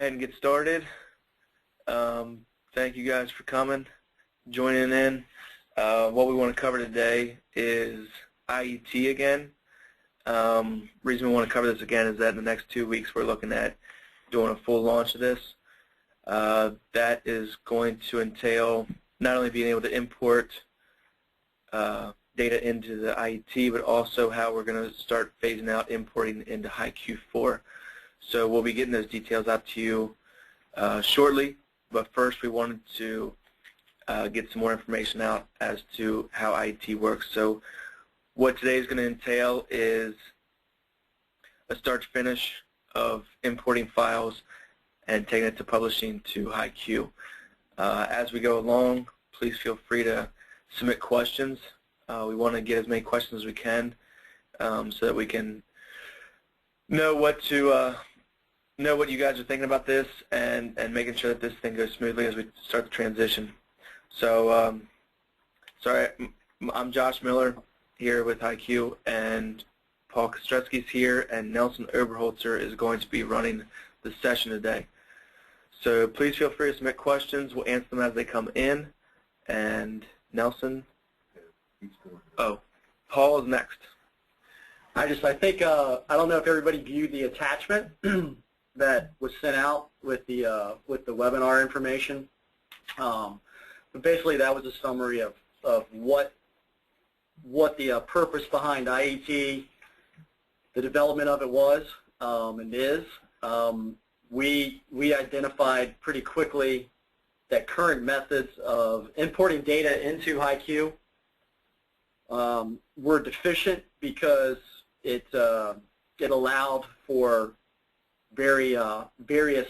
And get started. Thank you guys for coming, joining in. What we want to cover today is IET again. Reason we want to cover this again is that in the next 2 weeks we're looking at doing a full launch of this. That is going to entail not only being able to import data into the IET, but also how we're going to start phasing out importing into HighQ 4. So we'll be getting those details out to you shortly, but first we wanted to get some more information out as to how IET works. So what today is going to entail is a start-to-finish of importing files and taking it to publishing to HighQ. As we go along, please feel free to submit questions. We want to get as many questions as we can so that we can know what you guys are thinking about this and making sure that this thing goes smoothly as we start the transition. So, sorry, I'm Josh Miller here with HighQ, and Paul Kostretsky's here, and Nelson Oberholzer is going to be running the session today. So please feel free to submit questions. We'll answer them as they come in. And Nelson? Oh, Paul is next. I think I don't know if everybody viewed the attachment that was sent out with the webinar information. But basically, that was a summary of what the purpose behind IET, the development of it was and is. We identified pretty quickly that current methods of importing data into HighQ were deficient because it allowed for various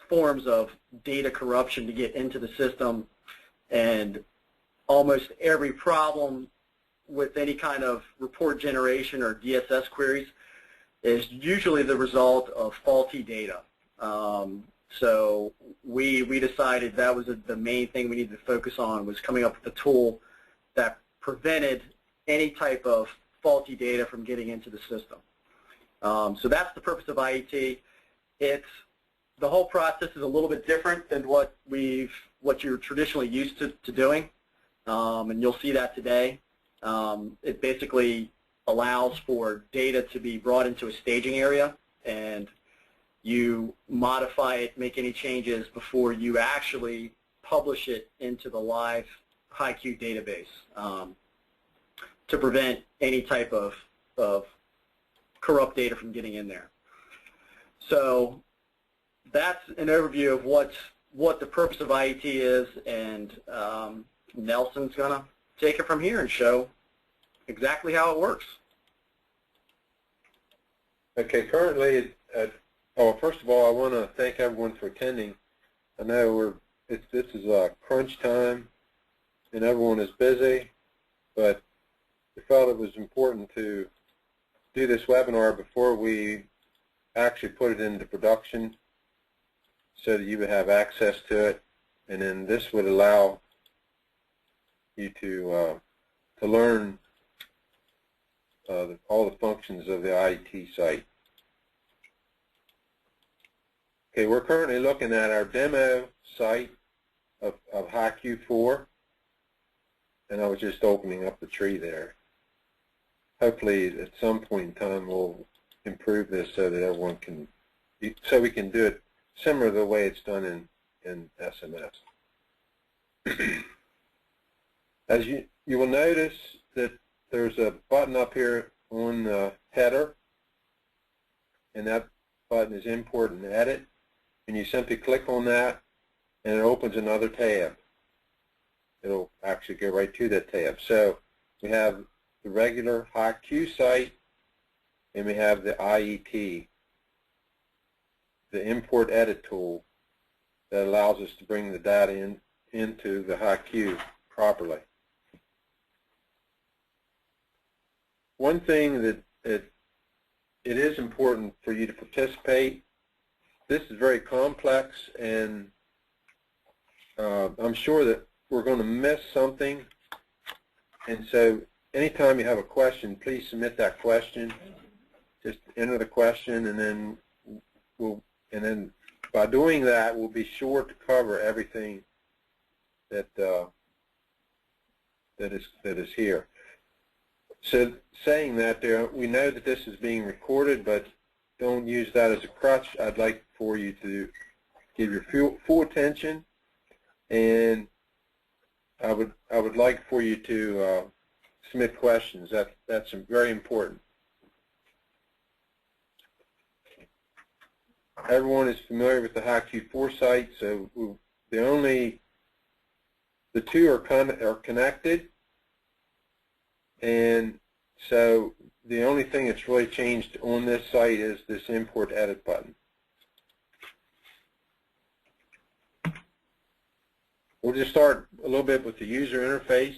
forms of data corruption to get into the system, and almost every problem with any kind of report generation or DSS queries is usually the result of faulty data. So we decided that was the main thing we needed to focus on, was coming up with a tool that prevented any type of faulty data from getting into the system. So that's the purpose of IET. The whole process is a little bit different than what you're traditionally used to doing, and you'll see that today. It basically allows for data to be brought into a staging area, and you modify it, make any changes before you actually publish it into the live HighQ database to prevent any type of corrupt data from getting in there. So that's an overview of what the purpose of IET is, and Nelson's going to take it from here and show exactly how it works. Okay, currently, first of all, I want to thank everyone for attending. I know this is a crunch time, and everyone is busy, but we felt it was important to do this webinar before we actually put it into production, so that you would have access to it, and then this would allow you to learn all the functions of the IET site. Okay, we're currently looking at our demo site of HighQ 4, and I was just opening up the tree there. Hopefully, at some point in time, we'll improve this so that everyone so we can do it similar to the way it's done in SMS. As you will notice that there's a button up here on the header, and that button is Import and Edit, and you simply click on that, and it opens another tab. It'll actually go right to that tab. So we have the regular HighQ site, and we have the IET, the Import Edit tool that allows us to bring the data into the HighQ properly. One thing that it is important for you to participate. This is very complex, and I'm sure that we're going to miss something, and so anytime you have a question, please submit that question. Just enter the question, and then by doing that, we'll be sure to cover everything that that is here. So saying that, we know that this is being recorded, but don't use that as a crutch. I'd like for you to give your full attention, and I would like for you to submit questions. That's very important. Everyone is familiar with the HighQ site, so the two are connected, and so the only thing that's really changed on this site is this import edit button. We'll just start a little bit with the user interface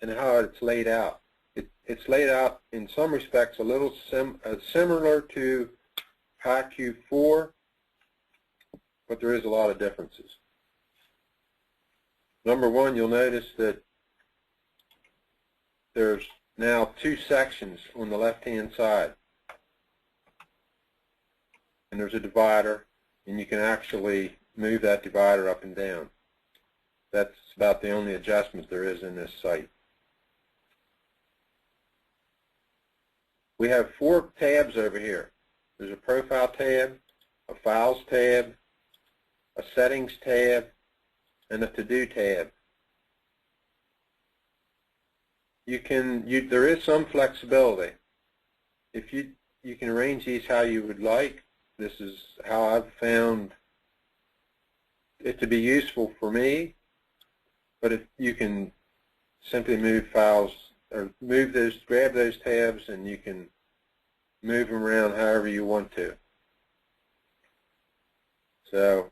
and how it's laid out. It's laid out in some respects a little similar to HighQ 4, but there is a lot of differences. Number one, you'll notice that there's now two sections on the left-hand side, and there's a divider, and you can actually move that divider up and down. That's about the only adjustment there is in this site. We have 4 tabs over here. There's a Profile tab, a Files tab, a Settings tab, and a To-Do tab. There is some flexibility. If you can arrange these how you would like. This is how I've found it to be useful for me. But if you can simply move files or grab those tabs, and you can move them around however you want to. So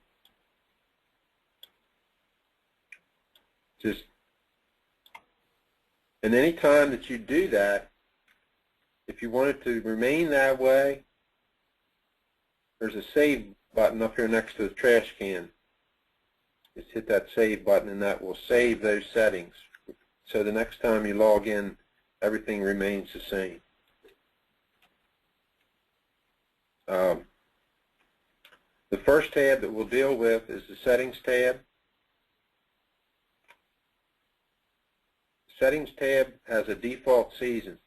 and any time that you do that, if you want it to remain that way, there's a Save button up here next to the trash can. Just hit that Save button, and that will save those settings. So the next time you log in, everything remains the same. The first tab that we'll deal with is the Settings tab. Settings tab has a default season.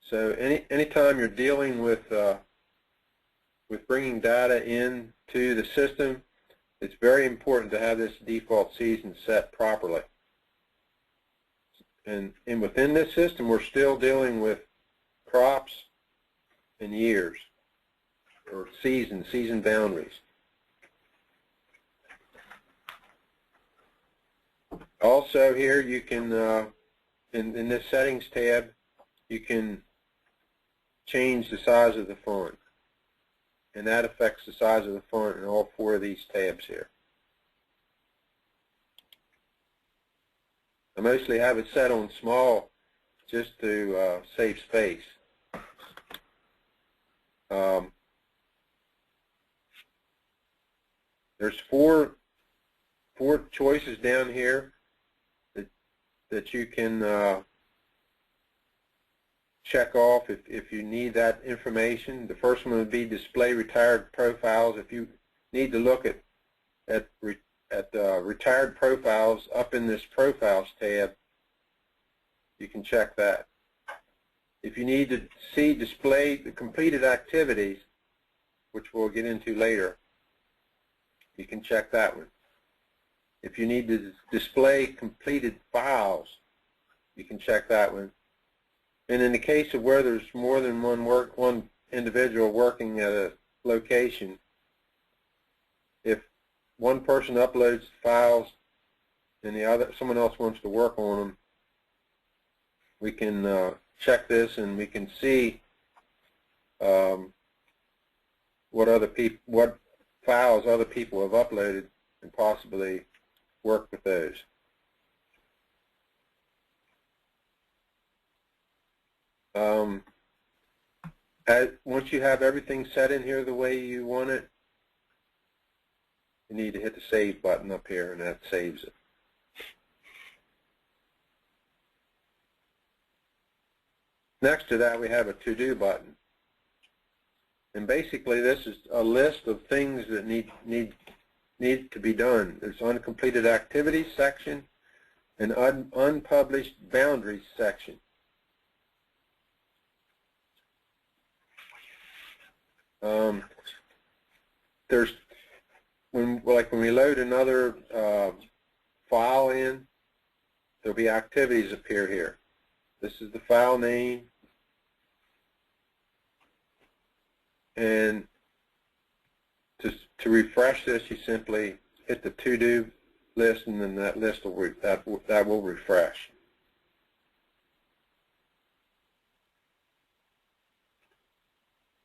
So anytime you're dealing with bringing data into the system, it's very important to have this default season set properly. And within this system, we're still dealing with crops and years, or season boundaries. Also here, you can, in this Settings tab, you can change the size of the font. And that affects the size of the font in all 4 of these tabs here. I mostly have it set on small just to save space. There's four choices down here that you can check off if you need that information. The first one would be Display Retired Profiles. If you need to look at retired profiles up in this Profiles tab, you can check that. If you need to see display the completed activities, which we'll get into later, you can check that one. If you need to display completed files, you can check that one. And in the case of where there's more than one individual working at a location, if one person uploads files and someone else wants to work on them, we can check this, and we can see what files other people have uploaded and possibly work with those. Once you have everything set in here the way you want it, you need to hit the Save button up here, and that saves it. Next to that, we have a To-Do button. And basically, this is a list of things that need to be done. There's uncompleted activities section and unpublished boundaries section. There's when we load another file in, there'll be activities appear here. This is the file name, and to refresh this, you simply hit the to-do list, and then that list will refresh.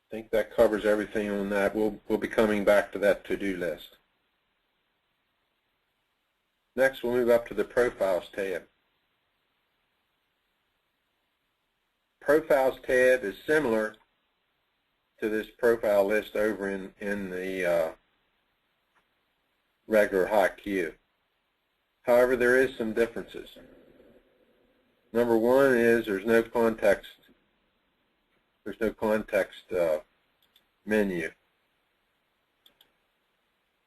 I think that covers everything on that. We'll be coming back to that to-do list. Next, we'll move up to the Profiles tab. Profiles tab is similar to this profile list over in the regular HighQ. However, there is some differences. Number one is there's no context. There's no context menu.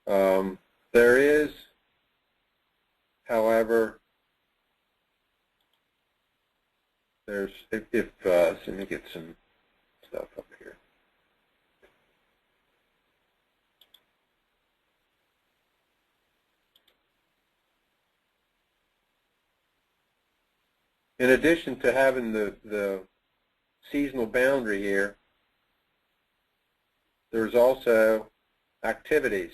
There is, however, there's let me get some stuff up here. In addition to having the seasonal boundary here, there's also activities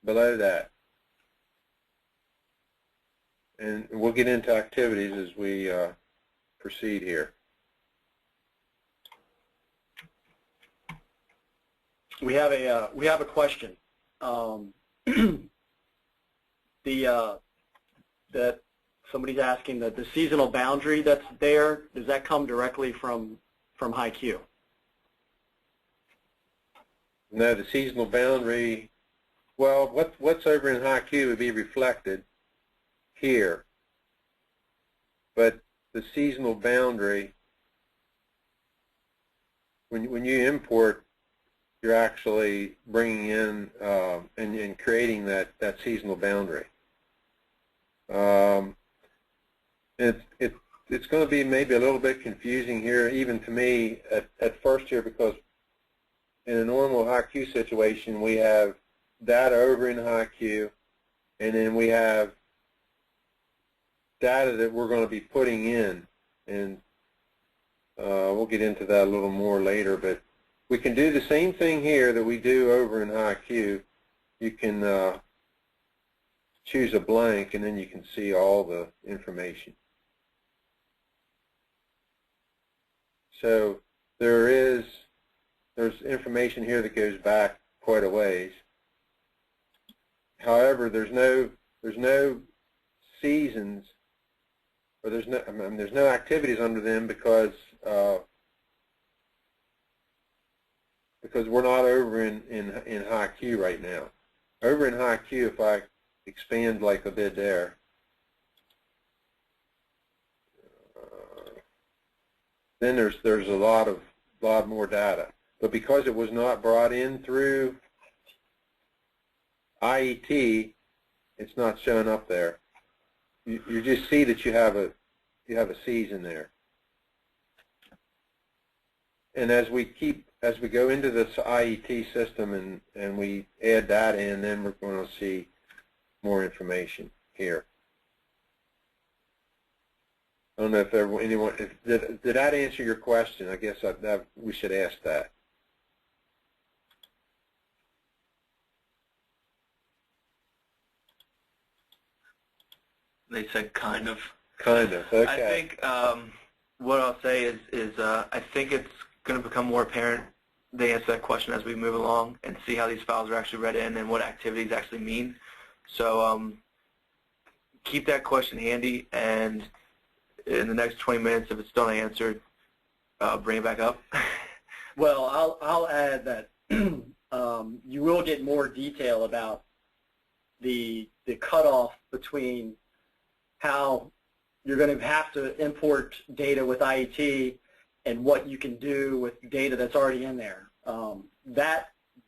below that. And we'll get into activities as we proceed here. We have a question. That somebody's asking that the seasonal boundary that's there, does that come directly from HighQ? No, the seasonal boundary, well, what's over in HighQ would be reflected here. But the seasonal boundary, when you import, you're actually bringing in and creating that seasonal boundary. It's going to be maybe a little bit confusing here, even to me at first here, because in a normal HighQ situation, we have data over in HighQ, and then we have data that we're going to be putting in, and we'll get into that a little more later, but we can do the same thing here that we do over in HighQ. You can choose a blank, and then you can see all the information. So there's information here that goes back quite a ways. However, there's no seasons, or there's no activities under them because we're not over in HighQ right now. Over in HighQ, if I expand like I did there, then there's a lot more data. But because it was not brought in through IET, it's not showing up there. You just see that you have a season there. And as we go into this IET system and we add that in, then we're going to see more information here. I don't know if anyone did that answer your question. I guess we should ask that. They said kind of. Kind of. Okay. I think what I'll say is I think it's going to become more apparent they answer that question as we move along and see how these files are actually read in and what activities actually mean. So keep that question handy, and in the next 20 minutes, if it's still unanswered, bring it back up. Well, I'll add that you will get more detail about the cutoff between how you're going to have to import data with IET and what you can do with data that's already in there.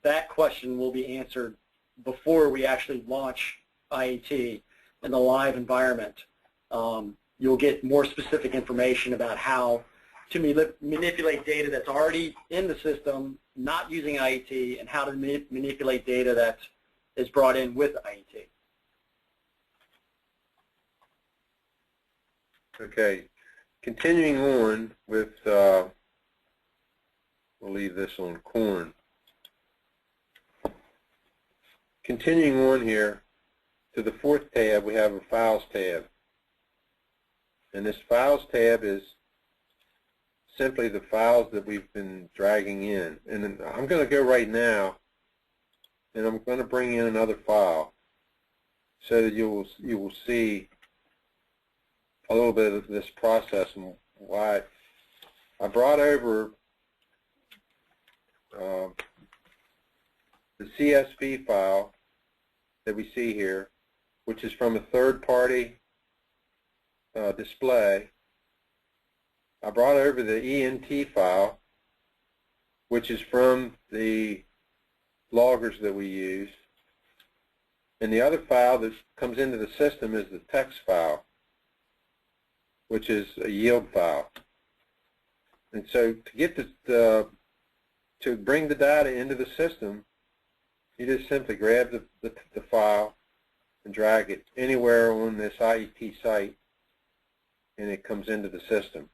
That question will be answered before we actually launch IET in the live environment. You'll get more specific information about how to manipulate data that's already in the system, not using IET, and how to manipulate data that is brought in with IET. Okay, continuing on with, we'll leave this on corn. Continuing on here to the fourth tab, we have a Files tab. And this Files tab is simply the files that we've been dragging in. And then I'm going to go right now, and I'm going to bring in another file so that you will see a little bit of this process and why I brought over the CSV file that we see here, which is from a third-party display. I brought over the ENT file, which is from the loggers that we use. And the other file that comes into the system is the text file, which is a yield file. And so to get to bring the data into the system, you just simply grab the file and drag it anywhere on this IET site, and it comes into the system.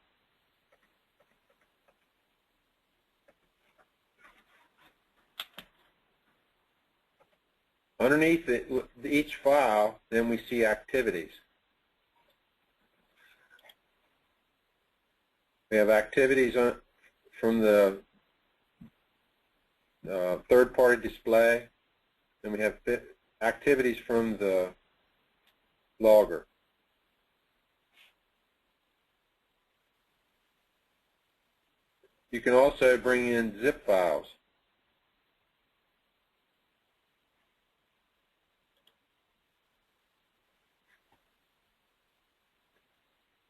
Underneath each file, then we see activities. We have activities from the third-party display, and we have activities from the logger. You can also bring in zip files.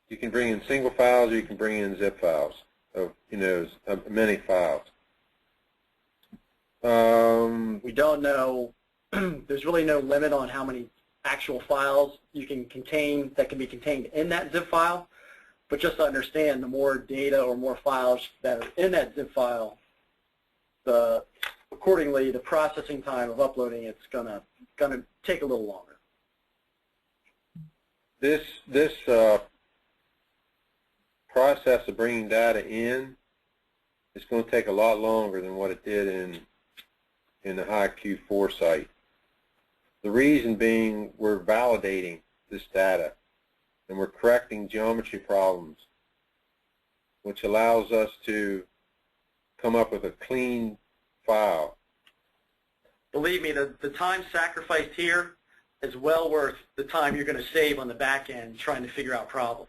You can bring in single files, or you can bring in zip files of, many files. We don't know. There's really no limit on how many actual files you can contain that can be contained in that zip file. But just to understand, the more data or more files that are in that zip file, accordingly, the processing time of uploading it's gonna take a little longer. This process of bringing data in is going to take a lot longer than what it did in the HighQ 4 site. The reason being, we're validating this data and we're correcting geometry problems, which allows us to come up with a clean file. Believe me, the time sacrificed here is well worth the time you're going to save on the back end trying to figure out problems.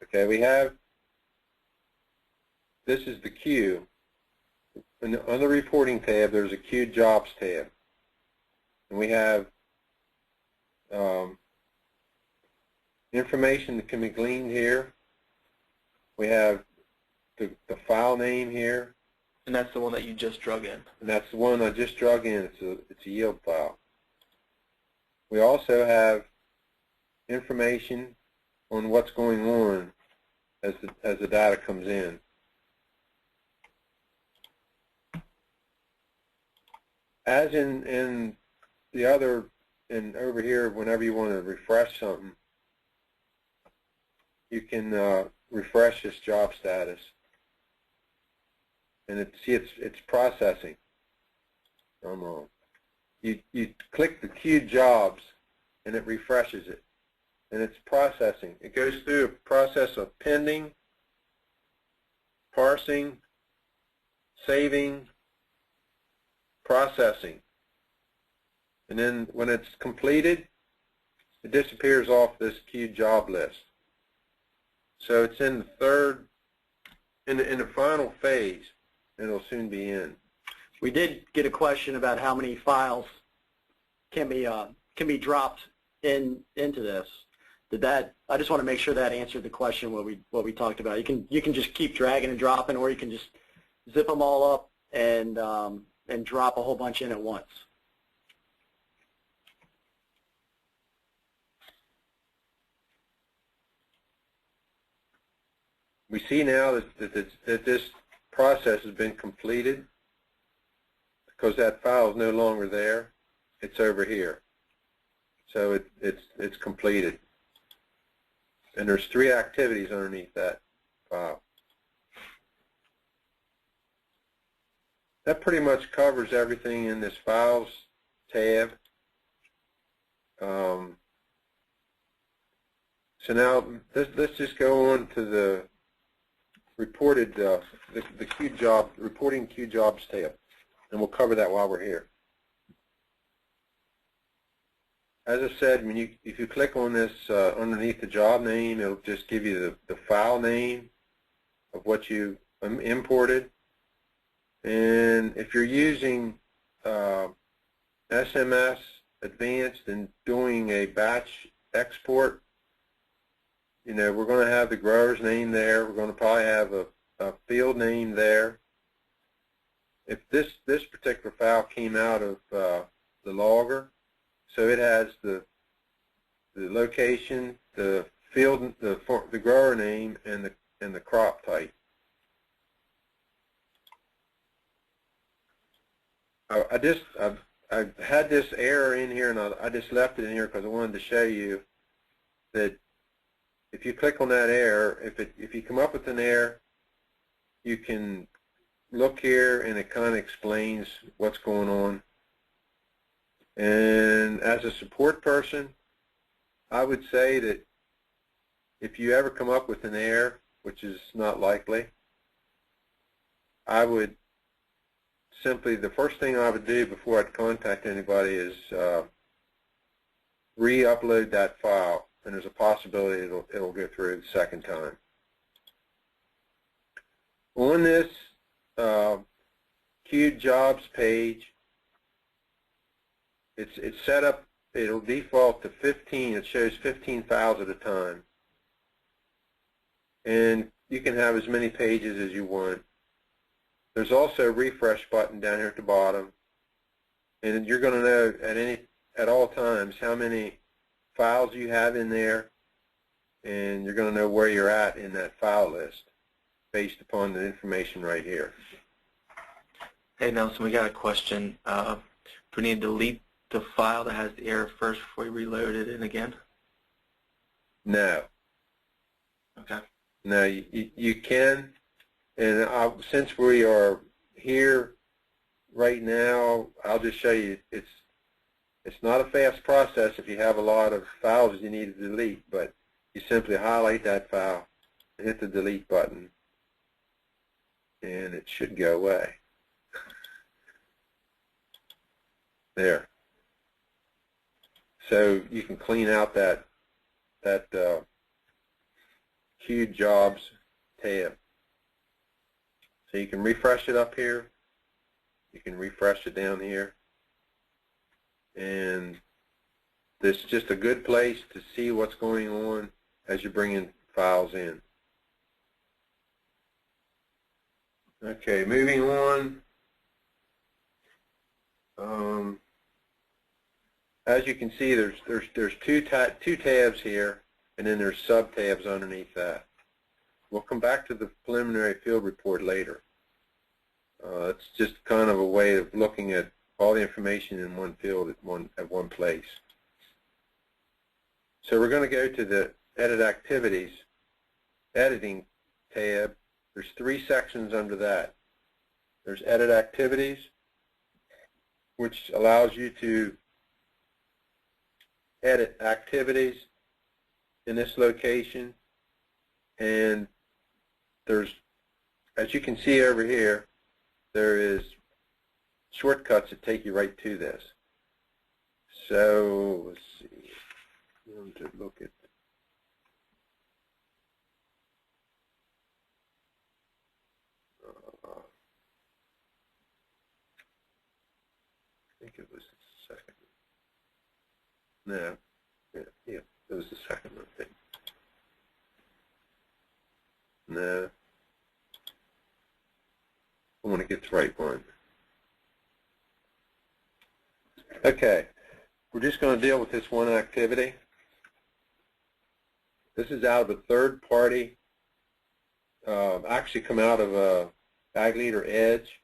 Okay, this is the queue. On the reporting tab, there's a queue jobs tab. And we have information that can be gleaned here. We have the file name here. And that's the one that you just drug in. And that's the one I just drug in. It's a yield file. We also have information on what's going on as the data comes in. As in the other, and over here, whenever you want to refresh something, you can refresh this job status, and it's processing. You click the queued jobs, and it refreshes it, and it's processing. It goes through a process of pending, parsing, saving, processing. And then when it's completed, it disappears off this queued job list. So it's in the final phase, and it'll soon be in. We did get a question about how many files can be dropped into this. I just want to make sure that answered the question what we talked about. You can just keep dragging and dropping, or you can just zip them all up and drop a whole bunch in at once. We see now that this process has been completed because that file is no longer there. It's over here. So it's completed. And there's 3 activities underneath that file. That pretty much covers everything in this Files tab. So now let's just go on to the reported the reporting Q jobs tab, and we'll cover that while we're here. As I said, if you click on this underneath the job name, it'll just give you the file name of what you imported. And if you're using SMS Advanced and doing a batch export, we're going to have the grower's name there. We're going to probably have a field name there. If this particular file came out of the logger, so it has the location, the field, the grower name, and the crop type. I had this error in here, and I just left it in here because I wanted to show you that if you click on that error, if you come up with an error, you can look here, and it kind of explains what's going on. And as a support person, I would say that if you ever come up with an error, which is not likely, I would simply, the first thing I would do before I'd contact anybody is re-upload that file, and there's a possibility it'll go through the second time. On this Q jobs page, it's set up, it'll default to 15. It shows 15 files at a time. And you can have as many pages as you want. There's also a refresh button down here at the bottom. And you're going to know at all times how many files you have in there, and you're going to know where you're at in that file list based upon the information right here. Hey Nelson, we got a question. Do we need to delete the file that has the error first before we reload it in again? No. Okay. No, you can. And since we are here right now, I'll just show you. It's not a fast process if you have a lot of files you need to delete, but you simply highlight that file, hit the delete button, and it should go away. There. So you can clean out that Q jobs tab. So you can refresh it up here. You can refresh it down here. And this is just a good place to see what's going on as you're bringing files in. Okay, moving on. As you can see, there's two tabs here, and then there's sub-tabs underneath that. We'll come back to the preliminary field report later. It's just kind of a way of looking at all the information in one field at one place. So we're going to go to the Edit Activities, Editing tab. There's 3 sections under that. There's Edit Activities, which allows you to edit activities in this location. And there's, as you can see over here, there is shortcuts that take you right to this. So let's see. I'm going to look at I think it was the second. No, yeah, it was the second one, I think. No. I want to get the right one. Okay, we're just going to deal with this one activity. This is out of a third party, actually come out of a Ag Leader Edge,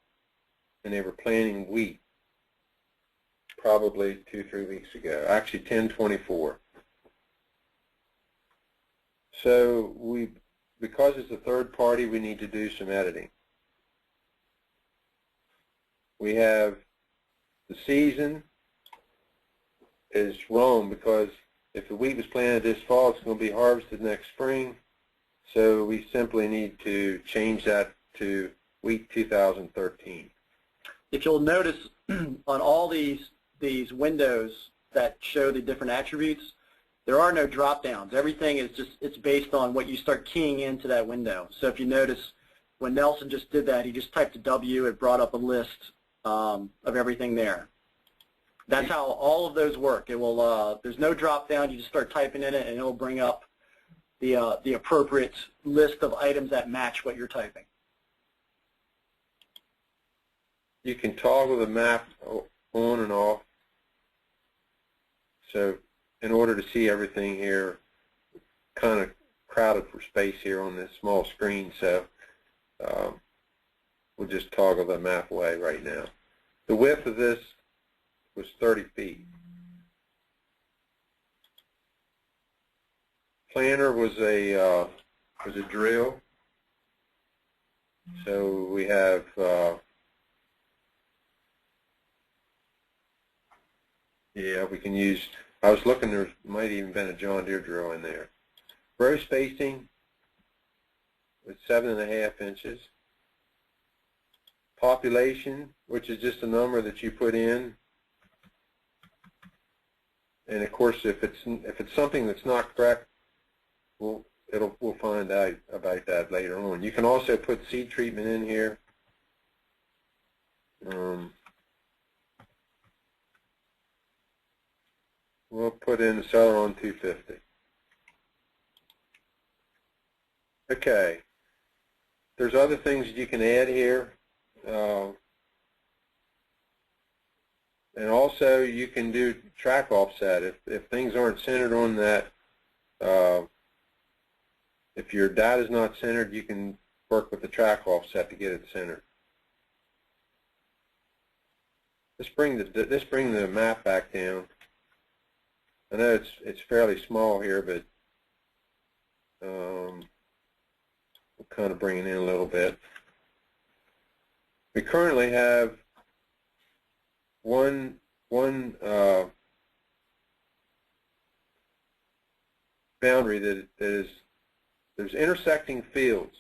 and they were planting wheat probably 2-3 weeks ago, actually 10/24. So because it's a third party, we need to do some editing. We have the season is wrong because if the wheat was planted this fall, it's going to be harvested next spring. So we simply need to change that to wheat 2013. If you'll notice on all these windows that show the different attributes, there are no drop downs. Everything is it's based on what you start keying into that window. So if you notice when Nelson just did that, he just typed a W, it brought up a list of everything there. That's how all of those work. It will there's no drop down, you just start typing in it and it will bring up the appropriate list of items that match what you're typing. You can toggle the map on and off. So in order to see everything here, kind of crowded for space here on this small screen, so we'll just toggle the map away right now. The width of this was 30 feet. Planter was a drill. So we have yeah, we can use. I was looking. There might even been a John Deere drill in there. Row spacing was 7.5 inches. Population, which is just a number that you put in. And of course, if it's something that's not correct, we'll find out about that later on. You can also put seed treatment in here. We'll put in the Celeron 250. Okay. There's other things that you can add here. And also you can do track offset. If things aren't centered on that, if your data is not centered, you can work with the track offset to get it centered. Let's bring the map back down. I know it's fairly small here, but we'll kind of bring it in a little bit. We currently have one boundary that is, there's intersecting fields.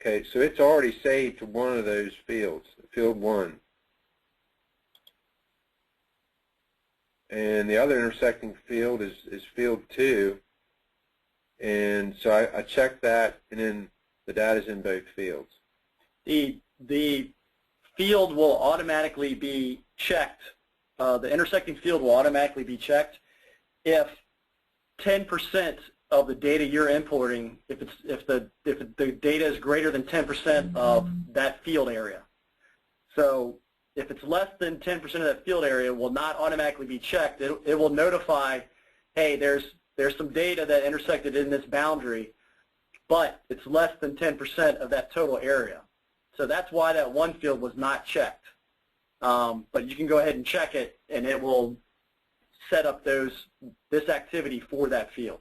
Okay, so it's already saved to one of those fields, field 1. And the other intersecting field is field 2. And so I checked that, and then the data is in both fields. The field will automatically be checked. The intersecting field will automatically be checked if 10% of the data you're importing, if the data is greater than 10% of that field area. So if it's less than 10% of that field area, it will not automatically be checked. It will notify, hey, there's some data that intersected in this boundary, but it's less than 10% of that total area. So that's why that one field was not checked. But you can go ahead and check it, and it will set up this activity for that field.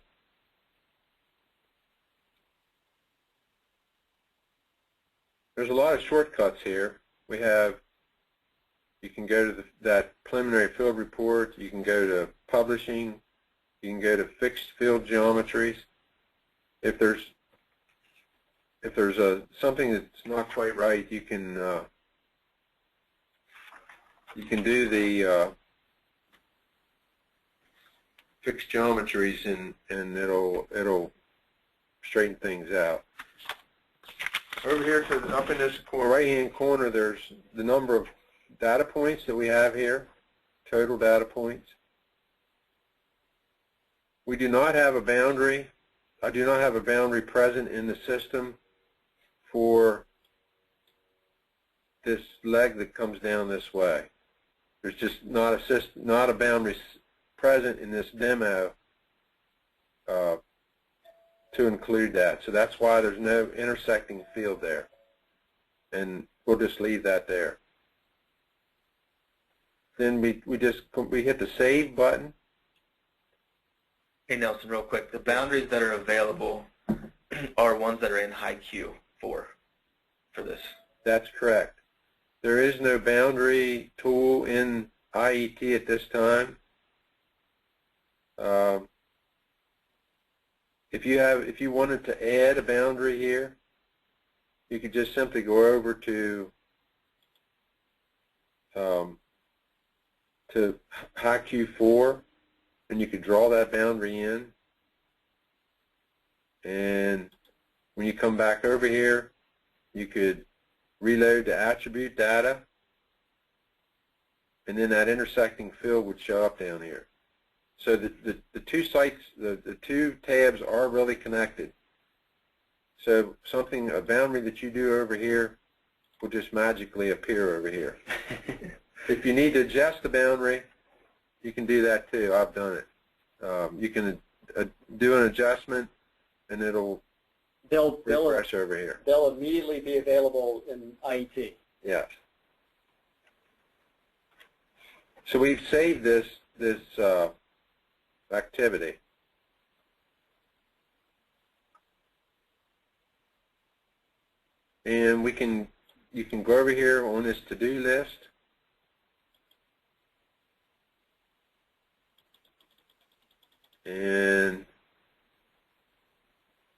There's a lot of shortcuts here. We have, you can go to that preliminary field report, you can go to publishing, you can go to fixed field geometries. If there's something that's not quite right, you can do the fixed geometries and it'll straighten things out. Over here up in this right-hand corner, there's the number of data points that we have here, total data points. We do not have a boundary. I do not have a boundary present in the system for this leg that comes down this way. There's just not a boundary present in this demo to include that. So that's why there's no intersecting field there. And we'll just leave that there. Then we hit the save button. Hey Nelson, real quick, the boundaries that are available are ones that are in HighQ for this. That's correct. There is no boundary tool in IET at this time. If you wanted to add a boundary here, you could just simply go over to HighQ4, and you could draw that boundary in. And when you come back over here, you could reload the attribute data, and then that intersecting field would show up down here. So the two sites, the two tabs are really connected. So a boundary that you do over here will just magically appear over here. If you need to adjust the boundary, you can do that too. I've done it. You can do an adjustment, and it'll refresh over here. They'll immediately be available in IET. Yes. So we've saved this activity. And you can go over here on this to-do list. And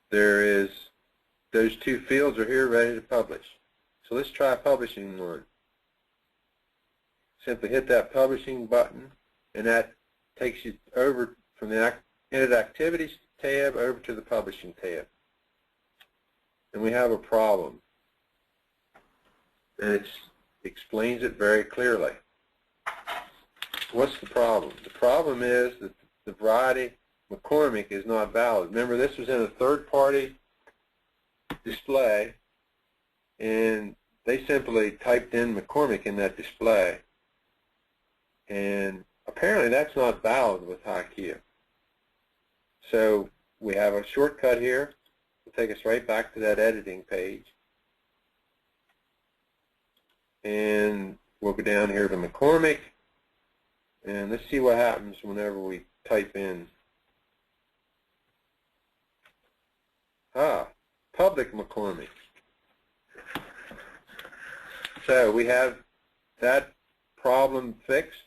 those two fields are here ready to publish. So let's try publishing one. Simply hit that publishing button, and that takes you over from the Edit Activities tab over to the Publishing tab. And we have a problem. And it explains it very clearly. What's the problem? The problem is that the variety McCormick is not valid. Remember, this was in a third-party display, and they simply typed in McCormick in that display. And apparently that's not valid with HighQ. So we have a shortcut here. It'll take us right back to that editing page. And we'll go down here to McCormick, and let's see what happens whenever we type in public McCormick. So we have that problem fixed.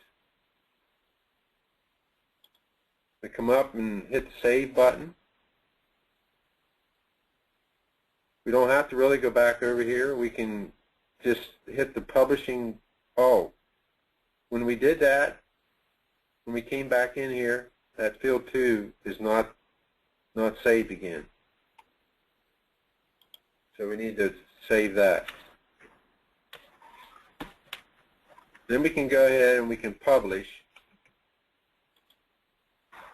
We come up and hit the Save button. We don't have to really go back over here. We can just hit the publishing. Oh, when we did that, when we came back in here, that field 2 is not saved again. So we need to save that. Then we can go ahead and we can publish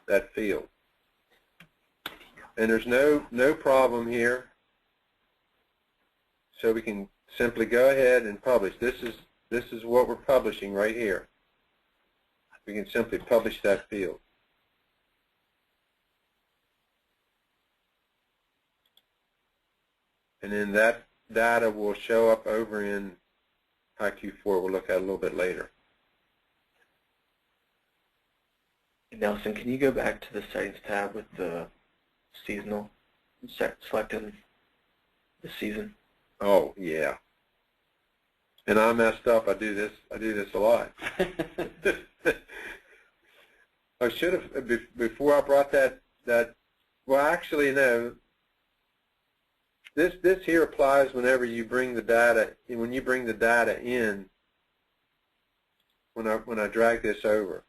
that field. And there's no problem here. So we can simply go ahead and publish. This is what we're publishing right here. We can simply publish that field. And then that data will show up over in HighQ4. We'll look at it a little bit later. Nelson, can you go back to the Settings tab with the seasonal, selecting the season? Oh, yeah. And I messed up. I do this a lot. I should have, before I brought that, well, actually, no. This here applies whenever you bring the data, when you bring the data in, when I drag this over,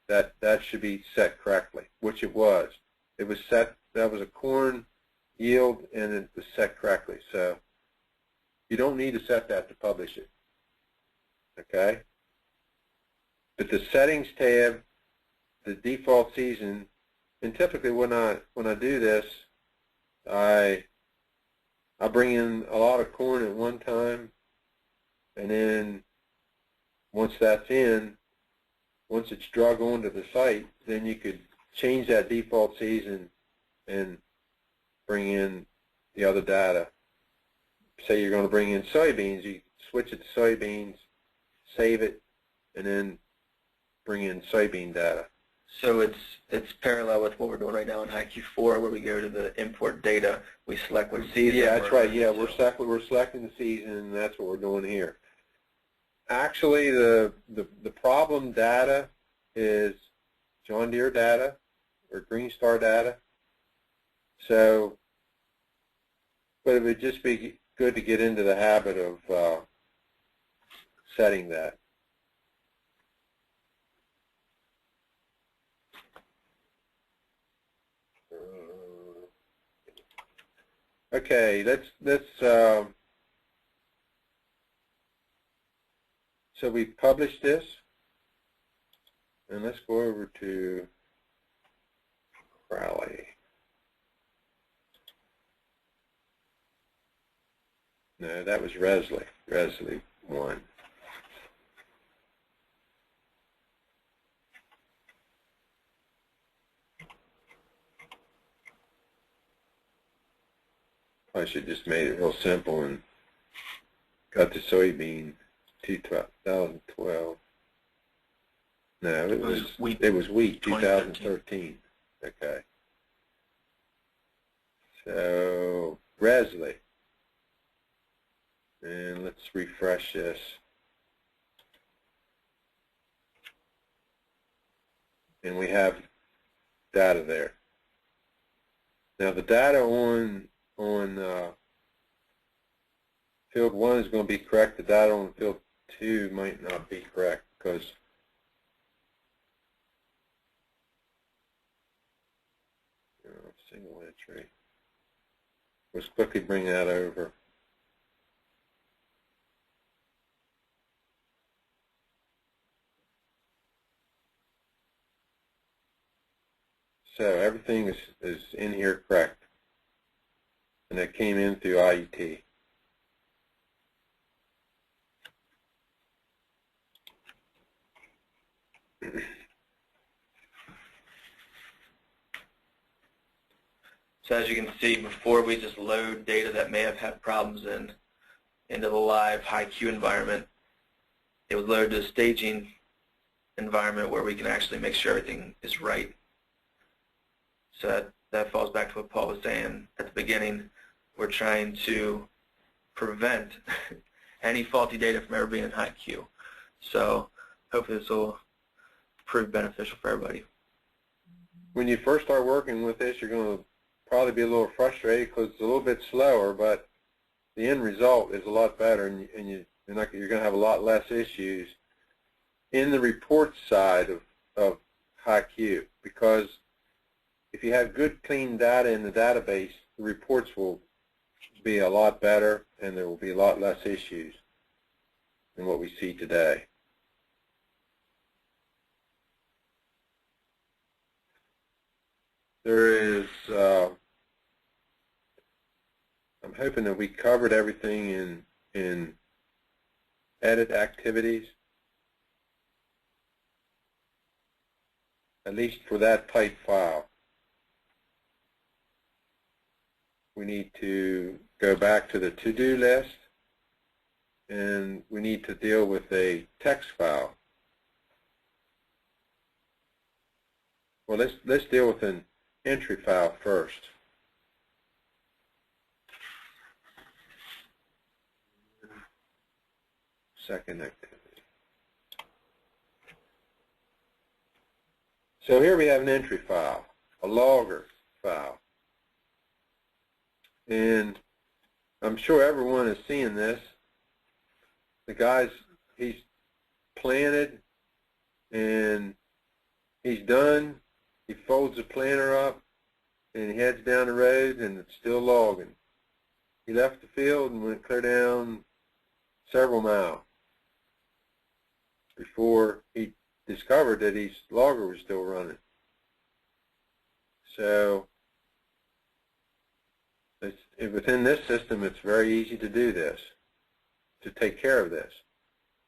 that should be set correctly, which it was. It was set, that was a corn yield, and it was set correctly. So you don't need to set that to publish it, okay? But the Settings tab, the default season, and typically when I do this, I bring in a lot of corn at one time, and then once that's in, once it's drug onto the site, then you could change that default season and bring in the other data. Say you're going to bring in soybeans, you switch it to soybeans, save it, and then bring in soybean data. So it's parallel with what we're doing right now in HighQ 4, where we go to the import data, we select what season. Yeah, that's right. Yeah, we're selecting the season, and that's what we're doing here. Actually, the problem data is John Deere data or Green Star data. So, but it would just be good to get into the habit of setting that. Okay, so we published this, and let's go over to Crowley. No, that was Resley. Resley 1. I should just made it real simple and got the soybean 2012. No, it was wheat 2013. Okay. So Resley, and let's refresh this. And we have data there. Now the data on field 1 is going to be correct. The data on field 2 might not be correct because single entry. Let's quickly bring that over. So everything is in here correct, and it came in through IET. So as you can see, before we just load data that may have had problems into the live HighQ environment, it would load to a staging environment where we can actually make sure everything is right. So that falls back to what Paul was saying at the beginning. We're trying to prevent any faulty data from ever being in HighQ. So hopefully this will prove beneficial for everybody. When you first start working with this, you're going to probably be a little frustrated because it's a little bit slower, but the end result is a lot better, and you're going to have a lot less issues in the report side of HighQ, because if you have good, clean data in the database, the reports will be a lot better, and there will be a lot less issues than what we see today. There is, I'm hoping that we covered everything in edit activities, at least for that type file. We need to go back to the to-do list, and we need to deal with a text file. Well, let's deal with an entry file first. Second activity. So here we have an entry file, a logger file. And I'm sure everyone is seeing this. The guy's, he's planted and he's done. He folds the planter up and he heads down the road, and it's still logging. He left the field and went clear down several miles before he discovered that his logger was still running. So within this system, it's very easy to do this, to take care of this.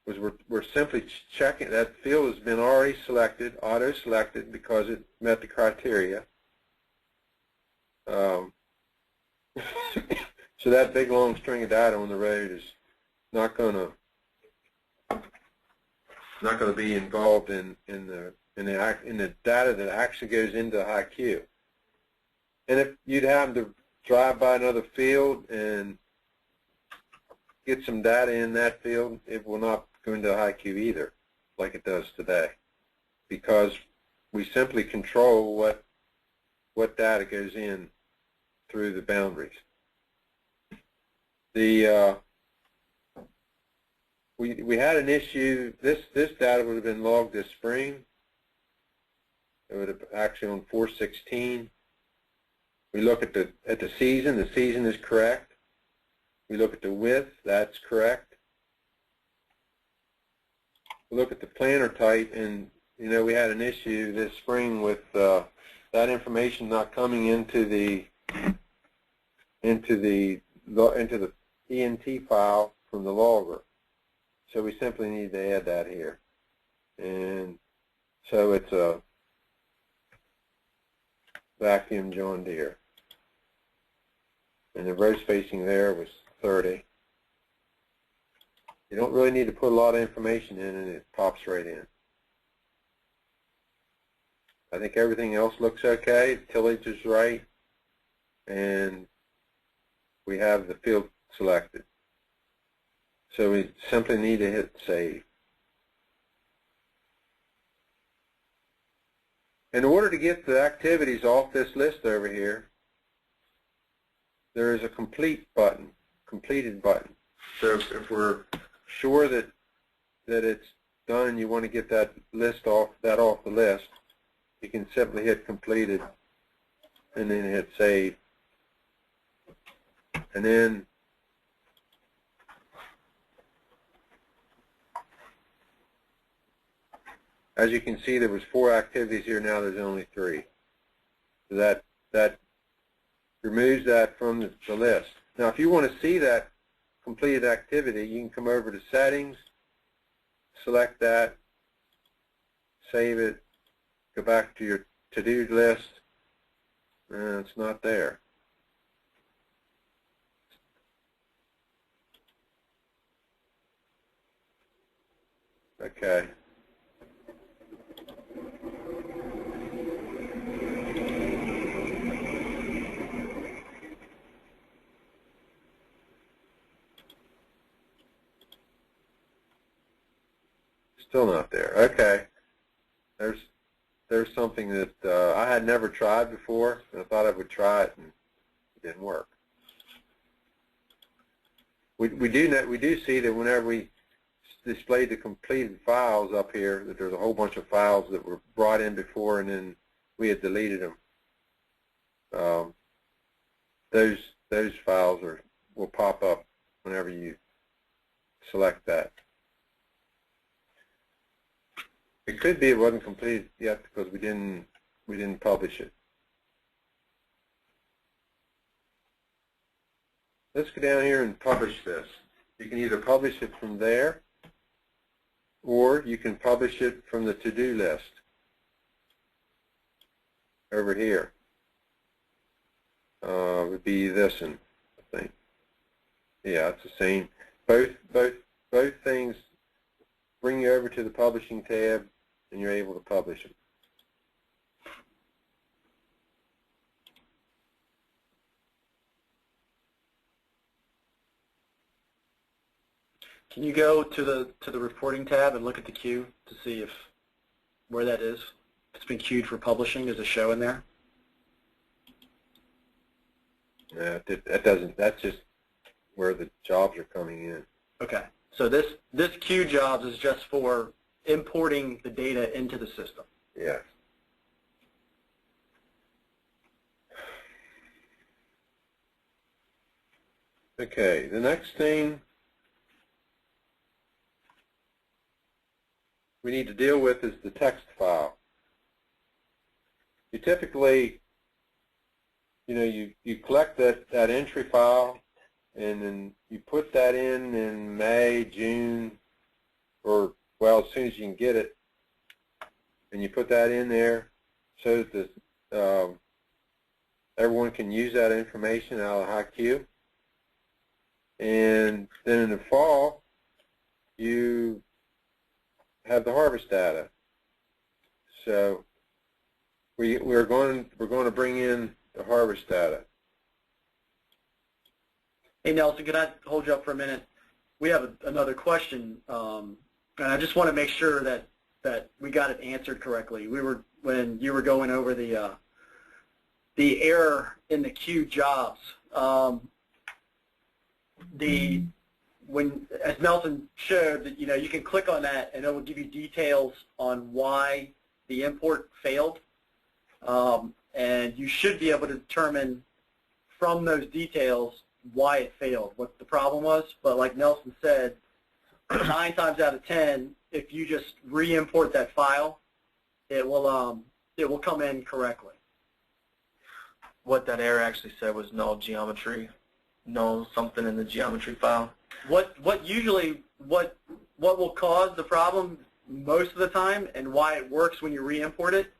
was we're simply checking that field has been already selected, auto-selected, because it met the criteria. So that big long string of data on the road is not going to be involved in the data that actually goes into HighQ. And if you'd happen to drive by another field and get some data in that field, it will not go into HighQ either, like it does today, because we simply control what data goes in through the boundaries. We had an issue. This data would have been logged this spring. It would have actually on 4/16. We look at the season. The season is correct. We look at the width. That's correct. We look at the planter type, and we had an issue this spring with that information not coming into the ENT file from the logger. So we simply need to add that here. And so it's a vacuum John Deere. And the row spacing there was 30. You don't really need to put a lot of information in, and it pops right in. I think everything else looks okay. The tillage is right, and we have the field selected. So we simply need to hit save. In order to get the activities off this list over here, there is a complete button, completed button. So if we're sure that it's done and you want to get that list off the list, you can simply hit completed and then hit save. And then as you can see, there was 4 activities here. Now there's only 3. So that removes that from the list. Now, if you want to see that completed activity, you can come over to Settings, select that, save it, go back to your to-do list, and it's not there. Okay. Still not there. Okay. There's something that I had never tried before, and I thought I would try it, and it didn't work. We do see that whenever we display the completed files up here, that there's a whole bunch of files that were brought in before, and then we had deleted them. Those files will pop up whenever you select that. It could be it wasn't completed yet because we didn't publish it. Let's go down here and publish this. You can either publish it from there, or you can publish it from the to-do list over here. It would be this one, I think. Yeah, it's the same. Both things bring you over to the publishing tab, and you're able to publish them. Can you go to the reporting tab and look at the queue to see where that is? If it's been queued for publishing, does it show in there? No, that doesn't. That's just where the jobs are coming in. Okay. So this queue jobs is just for importing the data into the system. Yes. Okay. The next thing we need to deal with is the text file. You typically, you collect that entry file, and then you put that in May, June, or, well, as soon as you can get it, and you put that in there so that everyone can use that information out of HighQ. And then in the fall, you have the harvest data. So we're going to bring in the harvest data. Hey Nelson, can I hold you up for a minute? We have another question, and I just want to make sure that we got it answered correctly. When you were going over the error in the queue jobs. As Nelson showed, that you can click on that and it will give you details on why the import failed, and you should be able to determine from those details why it failed, what the problem was. But like Nelson said, 9 times out of 10, if you just re-import that file, it will come in correctly. What that error actually said was null geometry, null something in the geometry file. What will cause the problem most of the time, and why it works when you re-import it,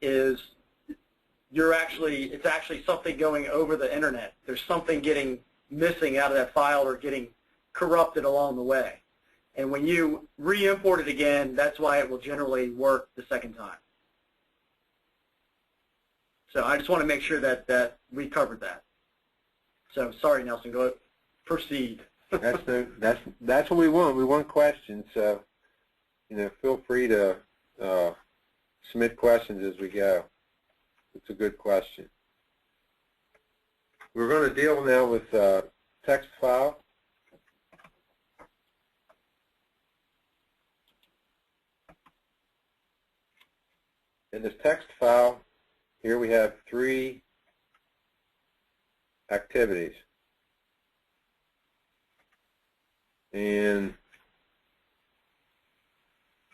is it's actually something going over the internet. There's something getting missing out of that file or getting corrupted along the way. And when you re-import it again, that's why it will generally work the second time. So I just want to make sure that we covered that. So sorry, Nelson, go proceed. That's what we want. We want questions. So feel free to submit questions as we go. It's a good question. We're going to deal now with text file. In this text file, here we have 3 activities. And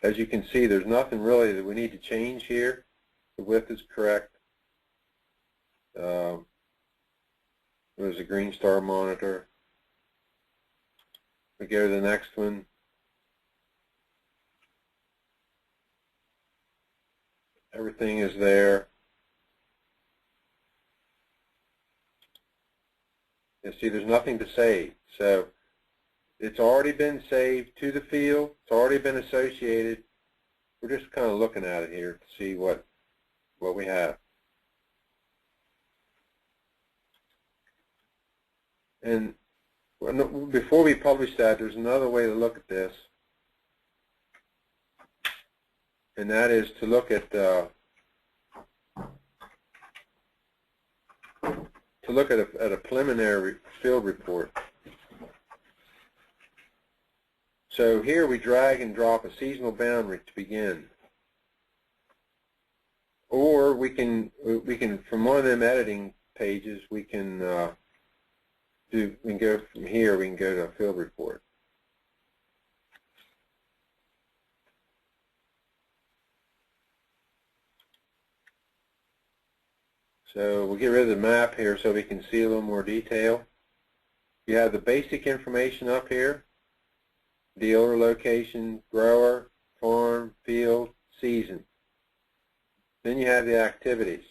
as you can see, there's nothing really that we need to change here. The width is correct. There's a green star monitor. We go to the next one. Everything is there. You see, there's nothing to save. So it's already been saved to the field. It's already been associated. We're just kind of looking at it here to see what we have. And before we publish that, there's another way to look at this, and that is to look at a preliminary field report. So here we drag and drop a seasonal boundary to begin, or we can from one of them editing pages we can go from here. We can go to a field report. So we'll get rid of the map here so we can see a little more detail. You have the basic information up here: dealer, location, grower, farm, field, season. Then you have the activities.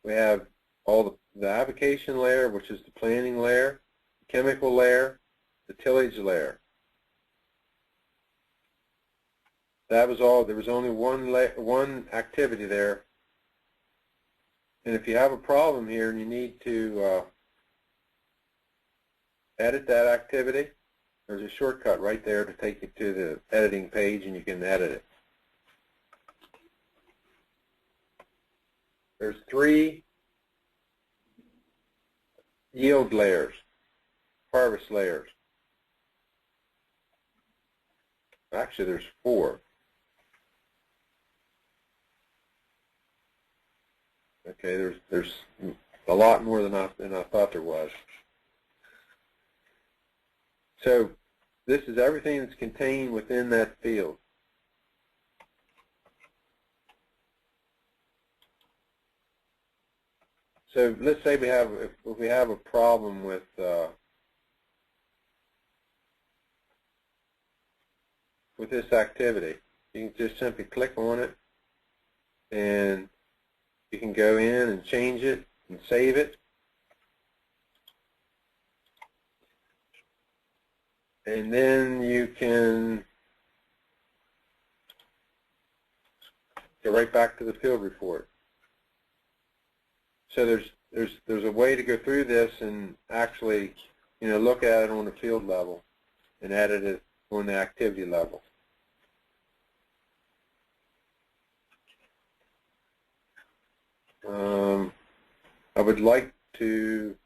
We have all the application layer, which is the planning layer, the chemical layer, the tillage layer. That was all. There was only one activity there. And if you have a problem here and you need to edit that activity, there's a shortcut right there to take you to the editing page, and you can edit it. There's 3 yield layers, harvest layers. Actually, there's 4. Okay, there's a lot more than I thought there was. So this is everything that's contained within that field. So let's say if we have a problem with with this activity. You can just simply click on it, and you can go in and change it and save it. And then you can go right back to the field report. So there's a way to go through this and actually, look at it on the field level and edit it on the activity level. I would like to,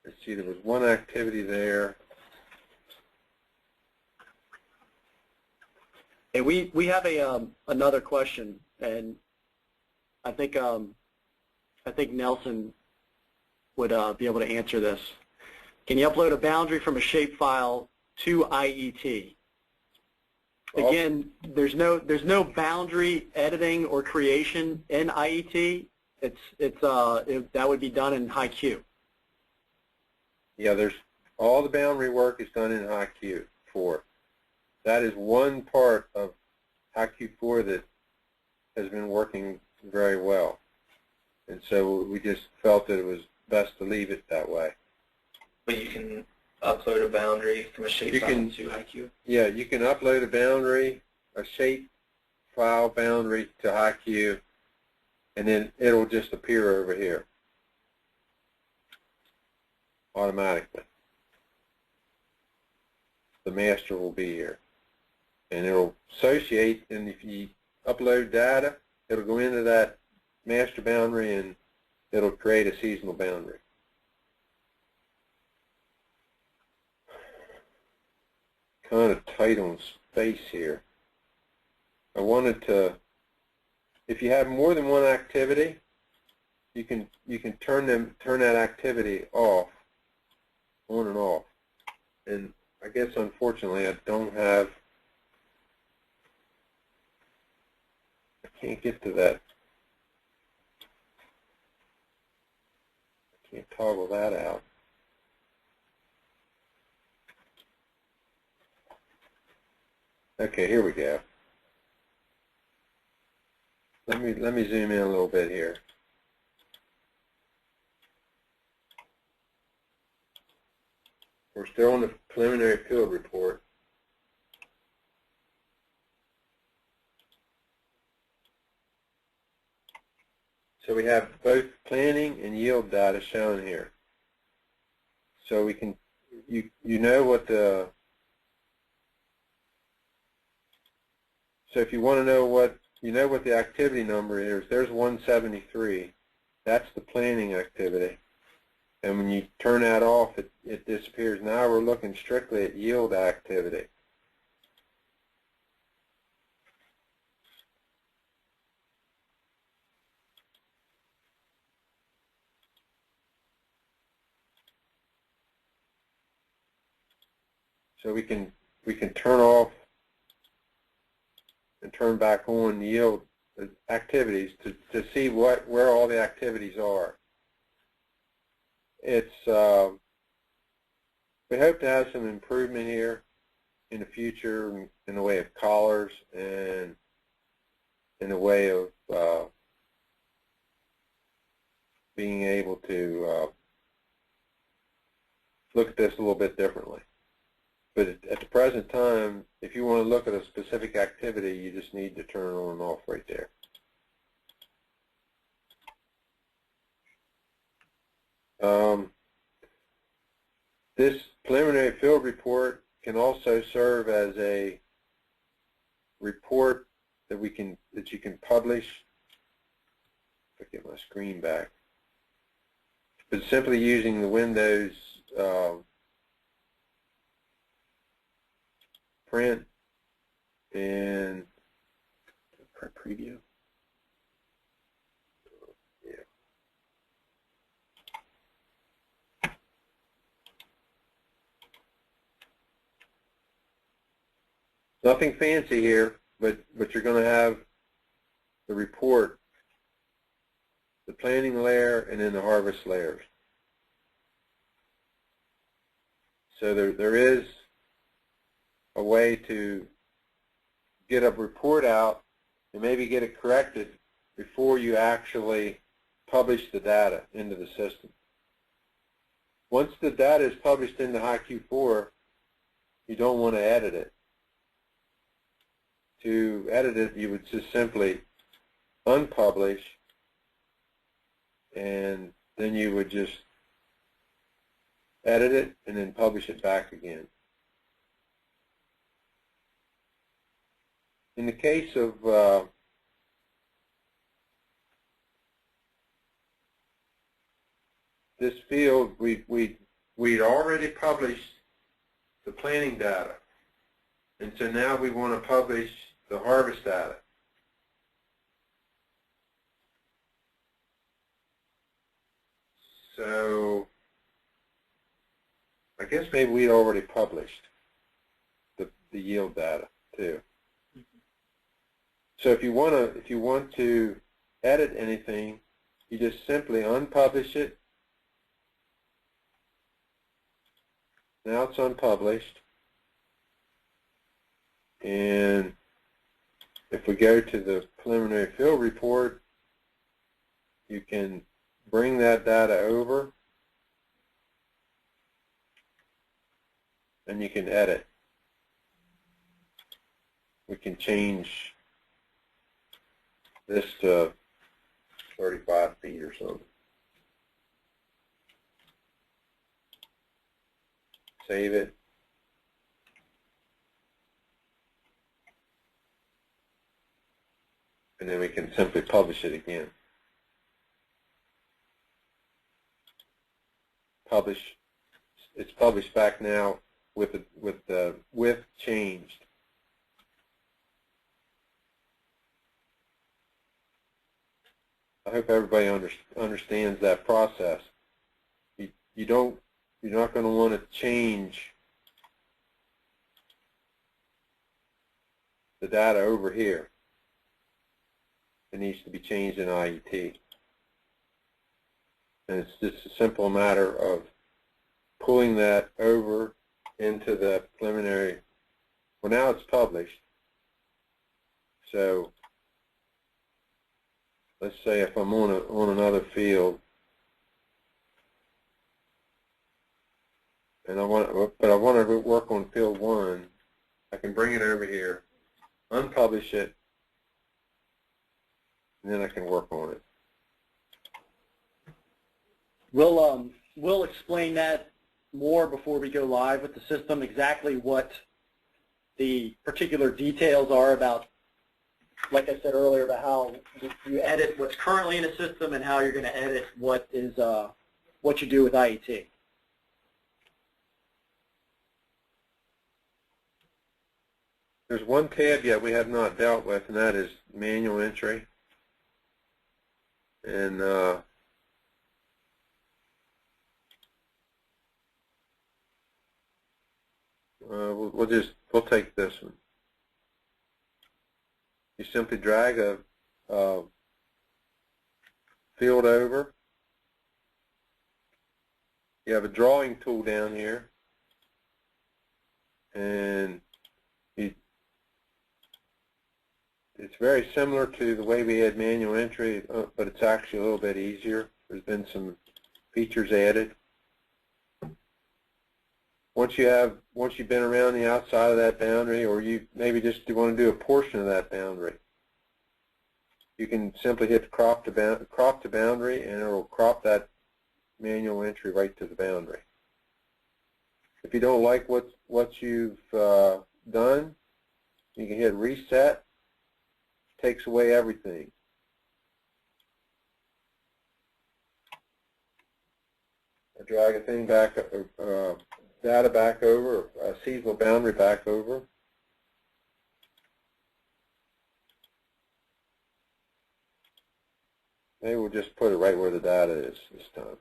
let's see, there was one activity there. Hey, we have another question, and I think Nelson would be able to answer this. Can you upload a boundary from a shapefile to IET? Again, there's no boundary editing or creation in IET. That would be done in HighQ. Yeah, all the boundary work is done in HighQ 4. That is one part of HighQ 4 that has been working very well, and so we just felt that it was best to leave it that way. But you can upload a boundary from a shapefile to HighQ? Yeah, you can upload a boundary, a shapefile boundary to HighQ, and then it'll just appear over here automatically. The master will be here, and it'll associate, and if you upload data, it'll go into that master boundary and it'll create a seasonal boundary. Kind of tight on space here. I wanted to, if you have more than one activity, you can turn that activity off, on and off. And I guess unfortunately I can't get to that. I can't toggle that out. Okay, here we go. Let me zoom in a little bit here. We're still on the preliminary field report. So we have both planning and yield data shown here. So we can, you know what the, so if you want to know what, what the activity number is, there's 173. That's the planning activity. And when you turn that off, it disappears. Now we're looking strictly at yield activity. So we can turn off and turn back on the yield activities to see where all the activities are. It's we hope to have some improvement here in the future in the way of collars and in the way of being able to look at this a little bit differently. But at the present time, if you want to look at a specific activity, you just need to turn it on and off right there. This preliminary field report can also serve as a report that you can publish. If I get my screen back, but simply using the Windows print and print preview. Yeah. Nothing fancy here, but you're going to have the report, the planning layer, and then the harvest layers. So there is a way to get a report out and maybe get it corrected before you actually publish the data into the system. Once the data is published into HighQ4, you don't want to edit it. To edit it, you would just simply unpublish, and then you would just edit it and then publish it back again. In the case of this field, we'd already published the planting data, and so now we want to publish the harvest data. So I guess maybe we'd already published the yield data too. So if you want to edit anything, you just simply unpublish it. Now it's unpublished, and if we go to the preliminary field report, you can bring that data over and you can edit. We can change this to 35 feet or something. Save it. And then we can simply publish it again. Publish. It's published back now with the width changed. I hope everybody understands that process. You're not going to want to change the data over here. It needs to be changed in IET. And it's just a simple matter of pulling that over into the preliminary. Well, now it's published. So let's say if I'm on another field, and I want to work on field 1, I can bring it over here, unpublish it, and then I can work on it. We'll explain that more before we go live with the system, exactly what the particular details are about, like I said earlier, about how you edit what's currently in a system and how you're going to edit what you do with IET. There's one caveat we have not dealt with, and that is manual entry. And we'll take this one. You simply drag a field over. You have a drawing tool down here, and it's very similar to the way we had manual entry, but it's actually a little bit easier. There's been some features added. Once you've been around the outside of that boundary, or you maybe just want to do a portion of that boundary, you can simply hit crop to boundary, and it will crop that manual entry right to the boundary. If you don't like what you've done, you can hit reset. Takes away everything. I drag a thing back, data back over, a seasonal boundary back over. Maybe we'll just put it right where the data is this time.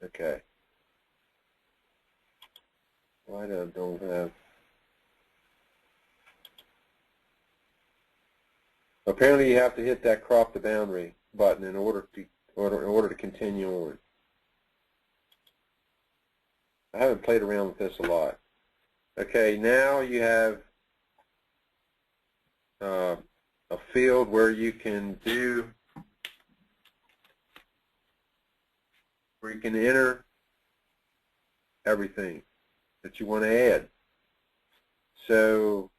Okay. Why don't have? Apparently, you have to hit that crop the boundary button in order to continue on. I haven't played around with this a lot. Okay, now you have a field where you can enter everything that you want to add. So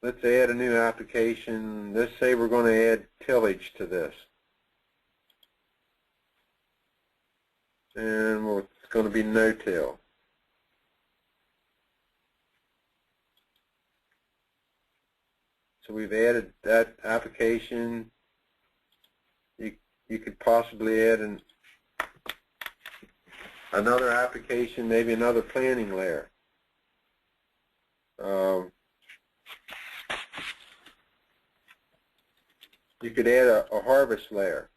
let's add a new application. Let's say we're going to add tillage to this. And it's going to be no-till. So we've added that application. You could possibly add another application, maybe another planning layer. You could add a harvest layer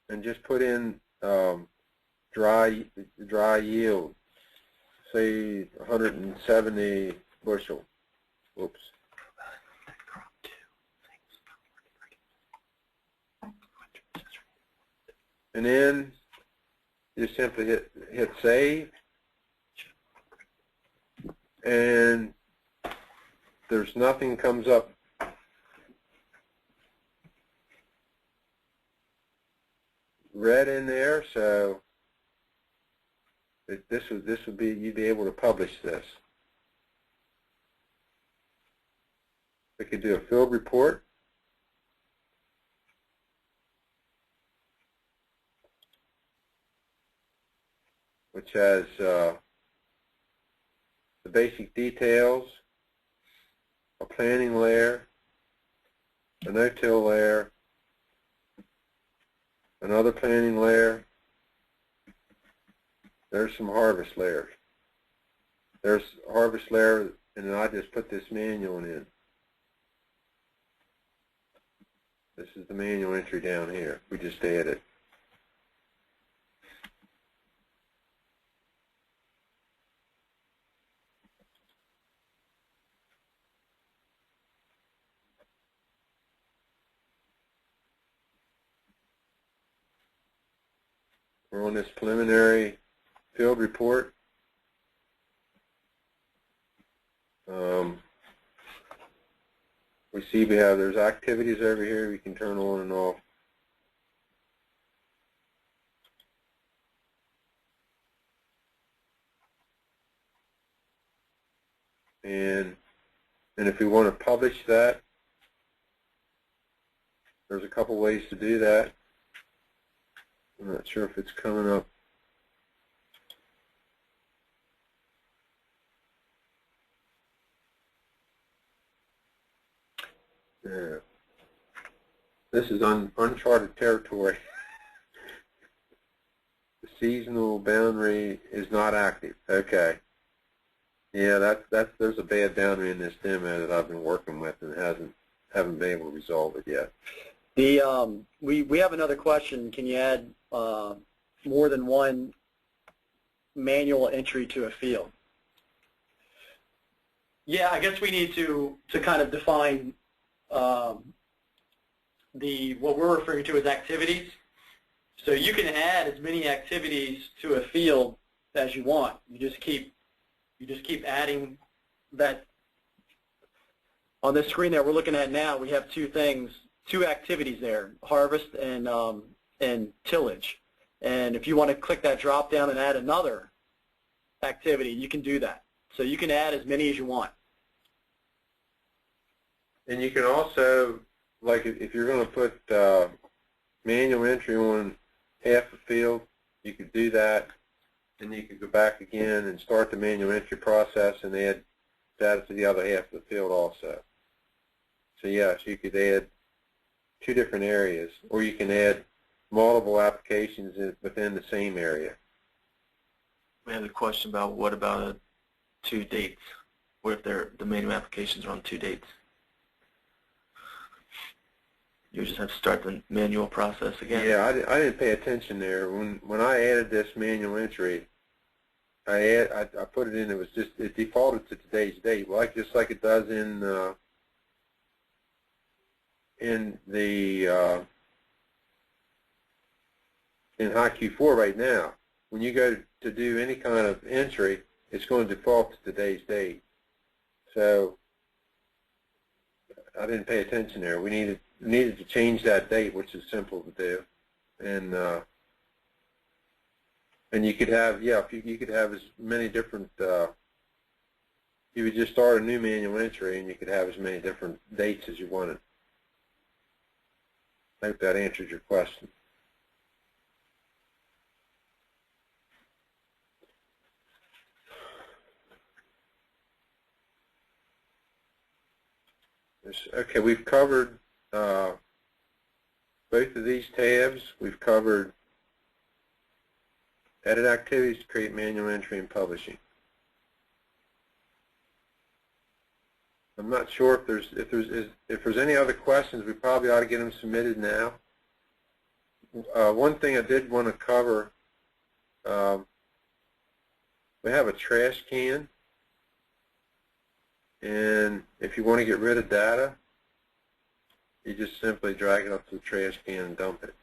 and just put in dry yield, say 170 bushel. Whoops. And then you simply hit save, and there's nothing comes up red in there, so this would be, you'd be able to publish this. We could do a field report. Which has the basic details, a planning layer, a no-till layer, another planning layer. There's some harvest layers. There's a harvest layer, and then I just put this manual in. This is the manual entry down here. We just added. We're on this preliminary field report. We see there's activities over here we can turn on and off. And if we want to publish that, there's a couple ways to do that. I'm not sure if it's coming up. Yeah. This is uncharted territory. The seasonal boundary is not active. Okay. Yeah, there's a bad boundary in this demo that I've been working with and haven't been able to resolve it yet. We have another question. Can you add more than one manual entry to a field? Yeah, I guess we need to kind of define what we're referring to as activities. So you can add as many activities to a field as you want. You just keep adding that. On this screen that we're looking at now, we have two activities there, harvest and tillage. And if you want to click that drop down and add another activity, you can do that. So you can add as many as you want. And you can also, like if you're going to put manual entry on half the field, you could do that. And you could go back again and start the manual entry process and add data to the other half of the field also. So yes, you could add two different areas, or you can add multiple applications within the same area. We have a question about what about two dates? What if the manual applications are on two dates? You just have to start the manual process again. Yeah, I didn't pay attention there. When I added this manual entry, I put it in. It was just it defaulted to today's date, just like it does in HighQ4 right now. When you go to do any kind of entry, it's going to default to today's date. So I didn't pay attention there. We needed to change that date, which is simple to do, and you could have you could have as many different. You would just start a new manual entry, and you could have as many different dates as you wanted. I hope that answers your question. Okay, we've covered both of these tabs. We've covered edit activities to create manual entry and publishing. I'm not sure if there's any other questions. We probably ought to get them submitted now. One thing I did want to cover, we have a trash can, and if you want to get rid of data, you just simply drag it up to the trash can and dump it.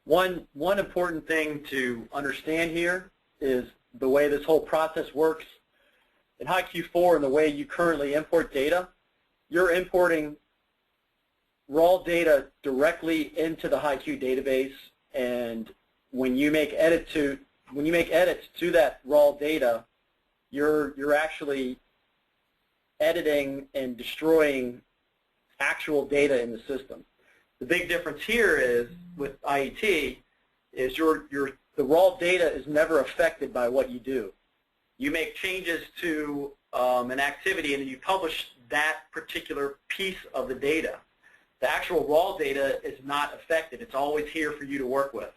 One important thing to understand here is the way this whole process works. In HighQ4 and the way you currently import data, you're importing raw data directly into the HighQ database, and when you make edits to that raw data, you're actually editing and destroying actual data in the system. The big difference here is with IET is the raw data is never affected by what you do. You make changes to an activity and then you publish that particular piece of the data. The actual raw data is not affected. It's always here for you to work with.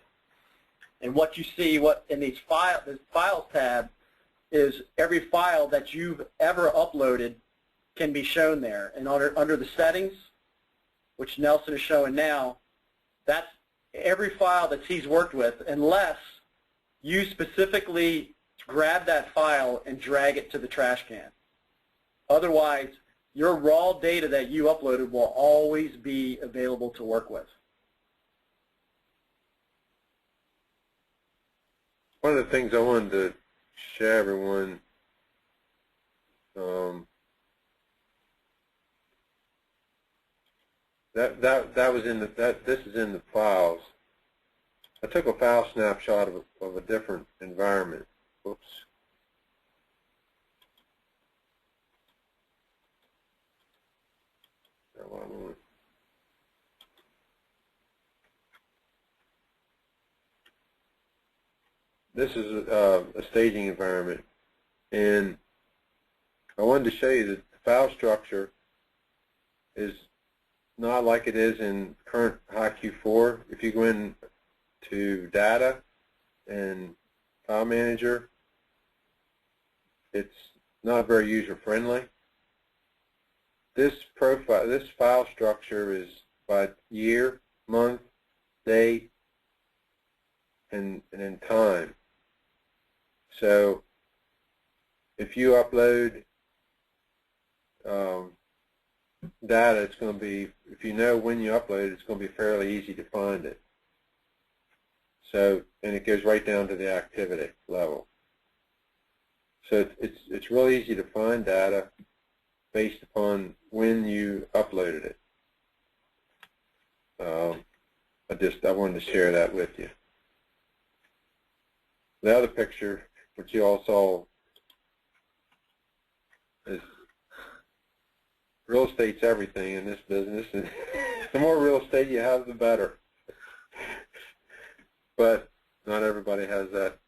And what you see in this Files tab is every file that you've ever uploaded can be shown there. And under the settings, which Nelson is showing now, that's every file that he's worked with, unless you specifically grab that file and drag it to the trash can. Otherwise, your raw data that you uploaded will always be available to work with. One of the things I wanted to show everyone, this is in the files. I took a file snapshot of a different environment. Oops. This is a staging environment, and I wanted to show you that the file structure is not like it is in current HighQ4. If you go in to Data and File Manager, it's not very user-friendly. This file structure is by year, month, day, and in time. So if you upload data, it's going to be, if you know when you upload it, it's going to be fairly easy to find it. So, and it goes right down to the activity level. So it's really easy to find data based upon when you uploaded it. I wanted to share that with you. The other picture, which you all saw, is real estate's everything in this business, and the more real estate you have, the better. But not everybody has that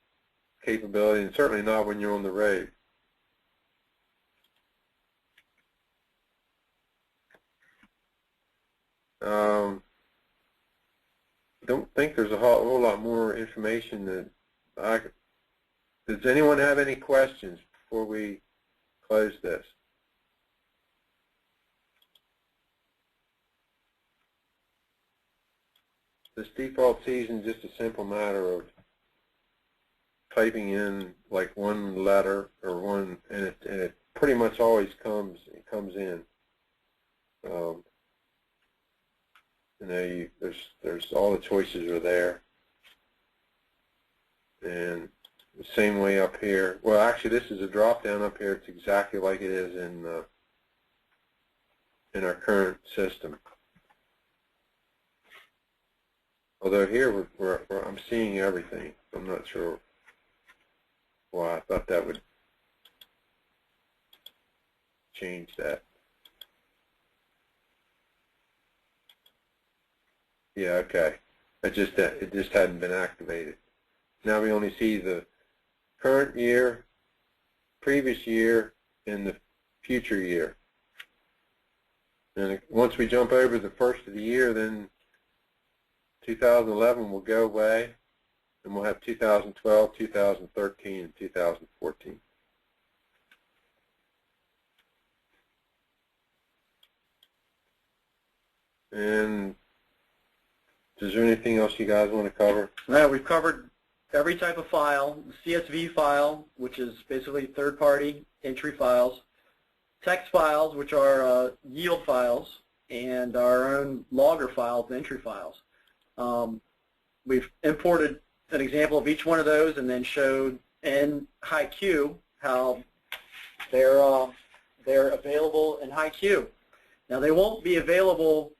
capability, and certainly not when you're on the road. Don't think there's a whole lot more information that I could. Does anyone have any questions before we close this? This default season is just a simple matter of typing in like one letter or one, and it pretty much always comes in. You know, there's all the choices are there, and the same way up here. Well, actually, this is a drop down up here. It's exactly like it is in our current system. Although here I'm seeing everything. I'm not sure why. I thought that would change that. Yeah, okay. It just hadn't been activated. Now we only see the current year, previous year, and the future year. And once we jump over the first of the year, then 2011 will go away, and we'll have 2012, 2013, and 2014. And is there anything else you guys want to cover? Well, we've covered every type of file, the CSV file, which is basically third-party entry files, text files, which are yield files, and our own logger files, entry files. We've imported an example of each one of those and then showed in HighQ how they're available in HighQ. Now, they won't be available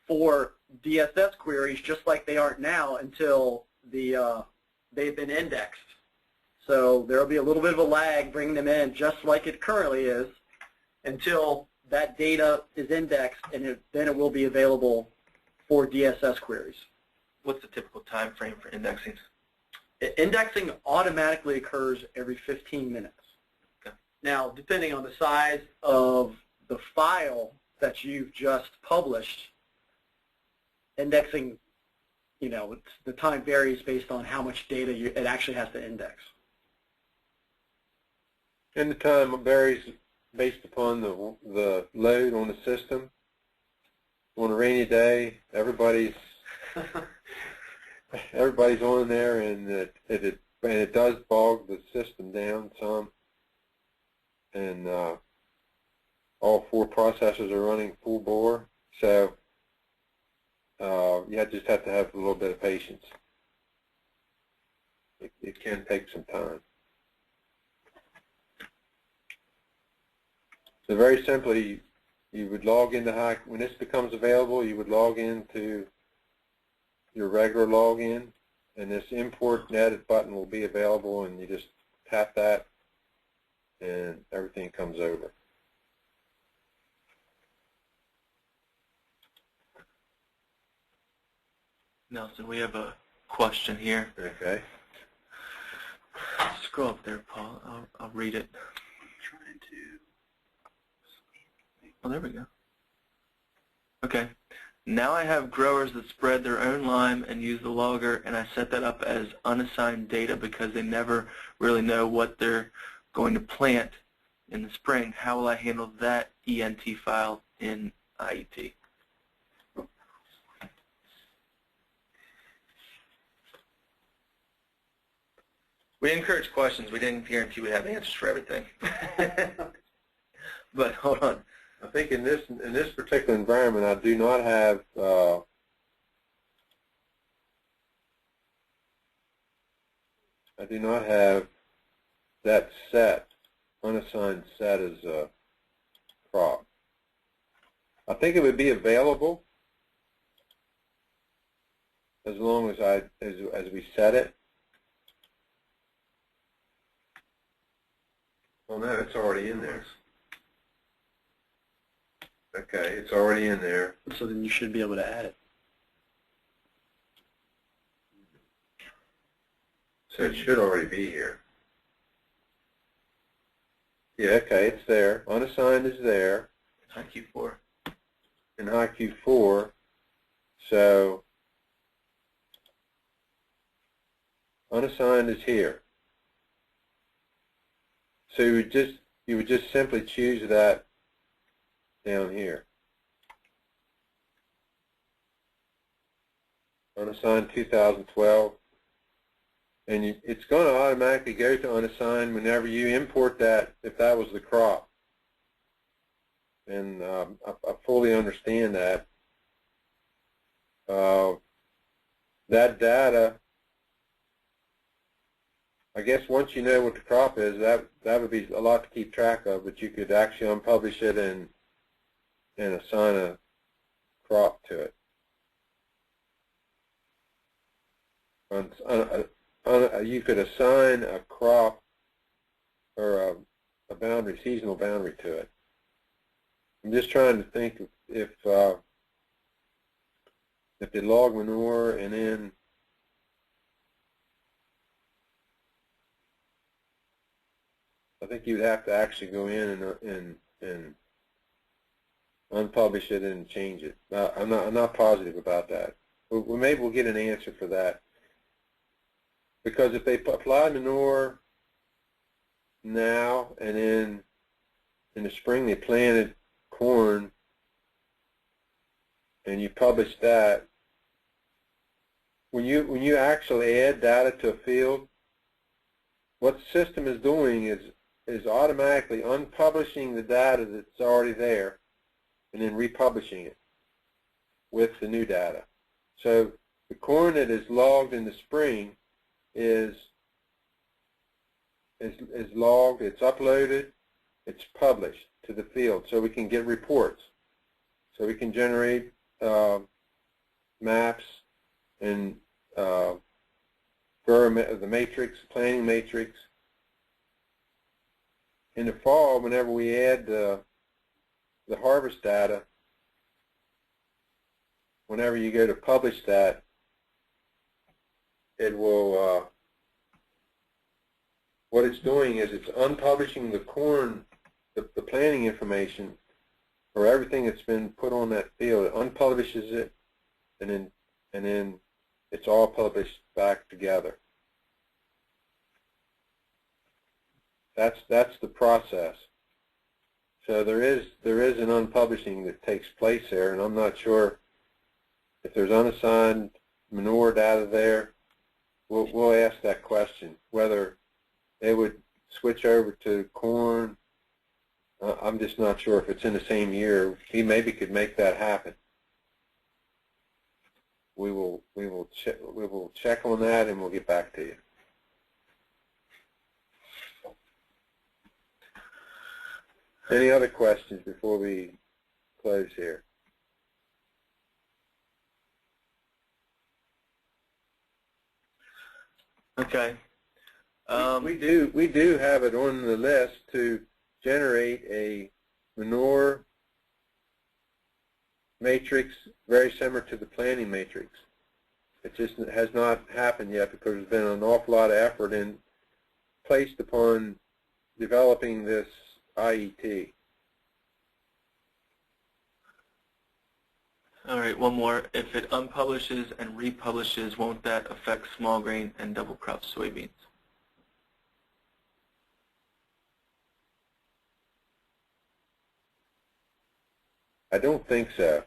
for DSS queries just like they aren't now until they've been indexed. So there will be a little bit of a lag bringing them in just like it currently is until that data is indexed, and then it will be available for DSS queries. What's the typical time frame for indexing? Indexing automatically occurs every 15 minutes. Okay. Now, Depending on the size of the file that you've just published, indexing, you know, the time varies based on how much data it actually has to index. And the time varies based upon the load on the system. On a rainy day, everybody's on there, and it does bog the system down some. And all four processors are running full bore, so you just have to have a little bit of patience. It can take some time. So very simply, you would log into HighQ. When this becomes available, you would log into your regular login, and this import and edit button will be available, and you just tap that, and everything comes over. Nelson, we have a question here. Okay. Scroll up there, Paul. I'll read it. Oh, there we go. Okay. Now I have growers that spread their own lime and use the logger, and I set that up as unassigned data because they never really know what they're going to plant in the spring. How will I handle that ENT file in IET? We encourage questions. We didn't guarantee we'd have answers for everything. But hold on. I think in this particular environment, I do not have that set, unassigned set as a crop. I think it would be available as long as as we set it. Well, no, it's already in there. Okay, it's already in there. So then you should be able to add it. So it should already be here. Yeah, okay, it's there. Unassigned is there. HighQ4. In HighQ4, so unassigned is here. So you would just simply choose that down here. Unassigned 2012, and it's going to automatically go to unassigned whenever you import that, if that was the crop. And I fully understand that. That data, I guess once you know what the crop is, that would be a lot to keep track of, but you could actually unpublish it and assign a crop to it. You could assign a crop or a boundary, seasonal boundary to it. I'm just trying to think if they log manure and then I think you'd have to actually go in and unpublish it and change it. I'm not positive about that. Well, maybe we'll get an answer for that. Because if they apply manure now and then in the spring they planted corn and you publish that, when you actually add data to a field, what the system is doing is automatically unpublishing the data that's already there and then republishing it with the new data. So the corn that is logged in the spring is logged, it's uploaded, it's published to the field so we can get reports. So we can generate maps and the matrix, planning matrix. In the fall, whenever we add the harvest data, whenever you go to publish that, it will, what it's doing is it's unpublishing the corn, the planting information, or everything that's been put on that field. It unpublishes it, and then it's all published back together. That's the process. So there is an unpublishing that takes place there, and I'm not sure if there's unassigned manure data there. We'll ask that question, whether they would switch over to corn. I'm just not sure if it's in the same year. He maybe could make that happen. We will check on that and we'll get back to you. Any other questions before we close here? Okay. We do have it on the list to generate a manure matrix very similar to the planning matrix. It just has not happened yet because there's been an awful lot of effort placed upon developing this IET. All right, one more. If it unpublishes and republishes, won't that affect small grain and double crop soybeans? I don't think so.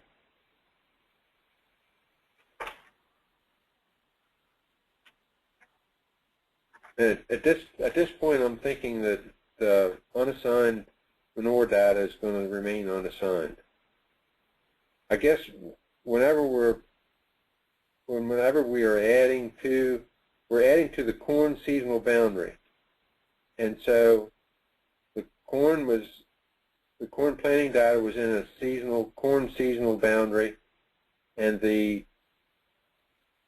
At this point, I'm thinking that the unassigned manure data is going to remain unassigned. I guess whenever we are adding to the corn seasonal boundary, and so the corn planting data was in a corn seasonal boundary, and the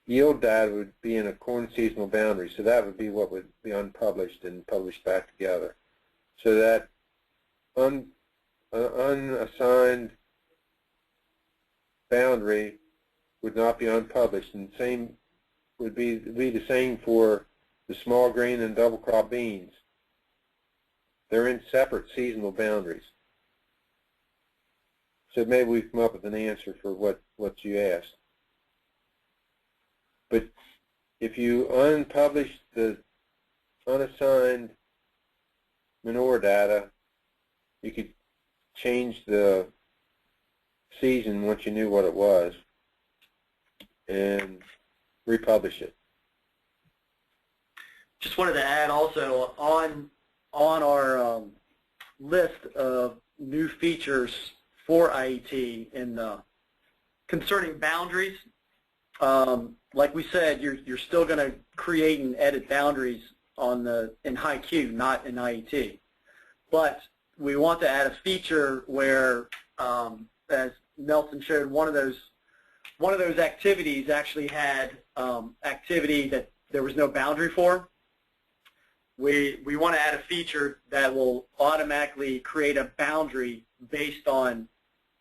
yield data would be in a corn seasonal boundary. So that would be what would be unpublished and published back together. So that unassigned boundary would not be unpublished, and same would be the same for the small grain and double crop beans. They're in separate seasonal boundaries. So maybe we've come up with an answer for what you asked. But if you unpublish the unassigned manure data, you could change the season once you knew what it was and republish it. just wanted to add also on our list of new features for IET in concerning boundaries. Like we said, you're still going to create and edit boundaries in HighQ, not in IET. But we want to add a feature where, as Nelson showed, one of those activities actually had activity that there was no boundary for. We want to add a feature that will automatically create a boundary based on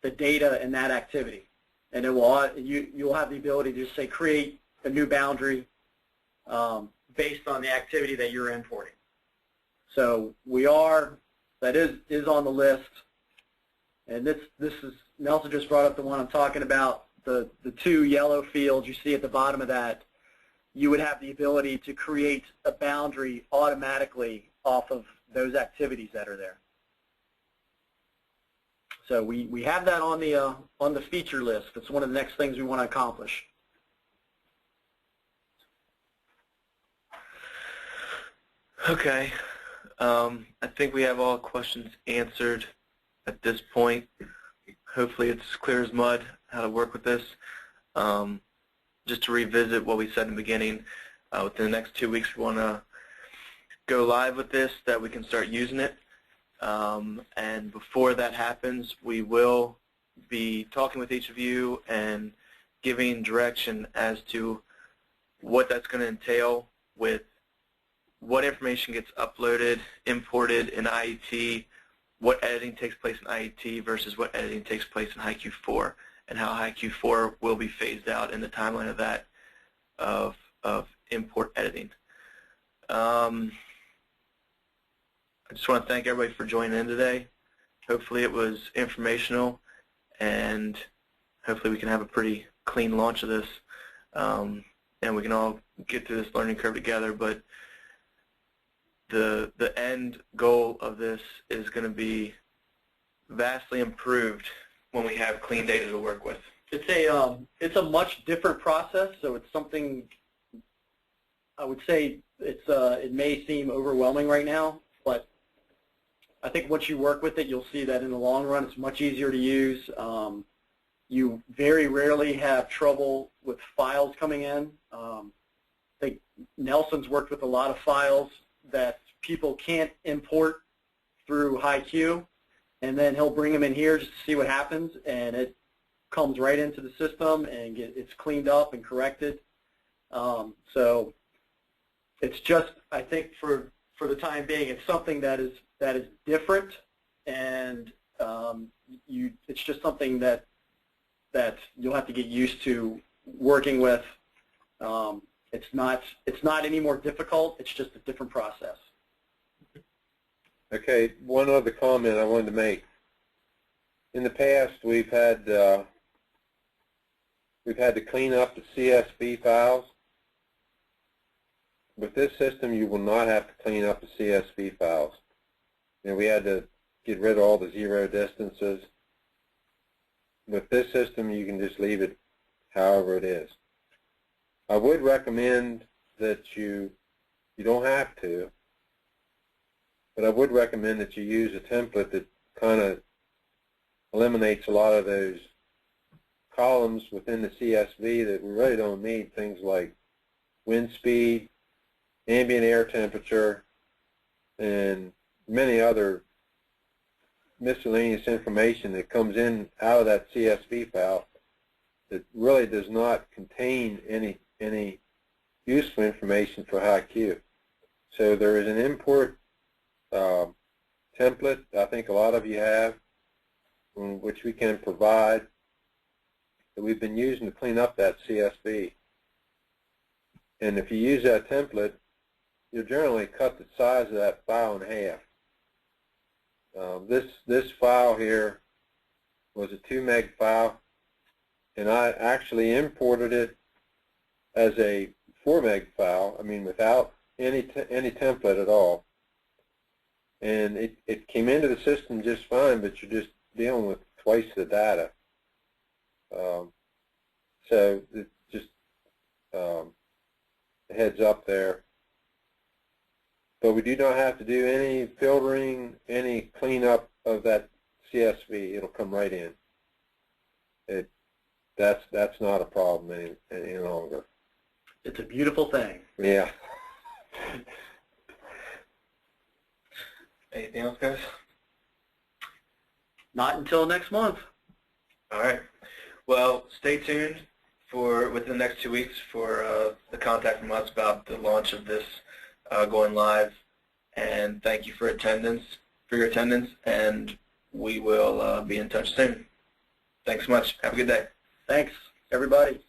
the data in that activity, and it will you'll have the ability to just say create a new boundary based on the activity that you're importing. So that is on the list, and this is Nelson just brought up the one I'm talking about, the two yellow fields you see at the bottom of that. You would have the ability to create a boundary automatically off of those activities that are there. So we have that on the feature list. It's one of the next things we want to accomplish. Okay. I think we have all questions answered at this point. Hopefully it's clear as mud how to work with this. Just to revisit what we said in the beginning, within the next 2 weeks we want to go live with this, that we can start using it. And before that happens, we will be talking with each of you and giving direction as to what that's going to entail with what information gets uploaded, imported in IET, what editing takes place in IET versus what editing takes place in HighQ 4, and how HighQ 4 will be phased out in the timeline of that, of import editing. I just want to thank everybody for joining in today. Hopefully it was informational, and hopefully we can have a pretty clean launch of this, and we can all get through this learning curve together. But the end goal of this is going to be vastly improved when we have clean data to work with. It's a much different process, so it's something I would say it may seem overwhelming right now, but I think once you work with it, you'll see that in the long run it's much easier to use. You very rarely have trouble with files coming in. I think Nelson's worked with a lot of files that people can't import through HighQ, and then he'll bring them in here just to see what happens, and it comes right into the system and it's cleaned up and corrected. So it's just, I think for the time being, it's something that is different, and it's just something that you'll have to get used to working with. It's not any more difficult. It's just a different process. Okay, one other comment I wanted to make. In the past, we've had to clean up the CSV files. With this system, you will not have to clean up the CSV files. We had to get rid of all the zero distances. With this system, you can just leave it however it is. I would recommend that you don't have to, but I would recommend that you use a template that kind of eliminates a lot of those columns within the CSV that we really don't need, things like wind speed, ambient air temperature, and many other miscellaneous information that comes in out of that CSV file that really does not contain any useful information for HighQ. So there is an import template I think a lot of you have, which we can provide, that we've been using to clean up that CSV. And if you use that template, you'll generally cut the size of that file in half. This file here was a 2 meg file, and I actually imported it as a 4 meg file, without any template at all. And it came into the system just fine, but you're just dealing with twice the data. So it's just a heads up there. But we do not have to do any filtering, any cleanup of that CSV. It'll come right in. That's not a problem any longer. It's a beautiful thing. Yeah. Anything else, guys? Not until next month. All right. Well, stay tuned for within the next 2 weeks for the contact from us about the launch of this going live. And thank you for your attendance, and we will be in touch soon. Thanks so much. Have a good day. Thanks, everybody.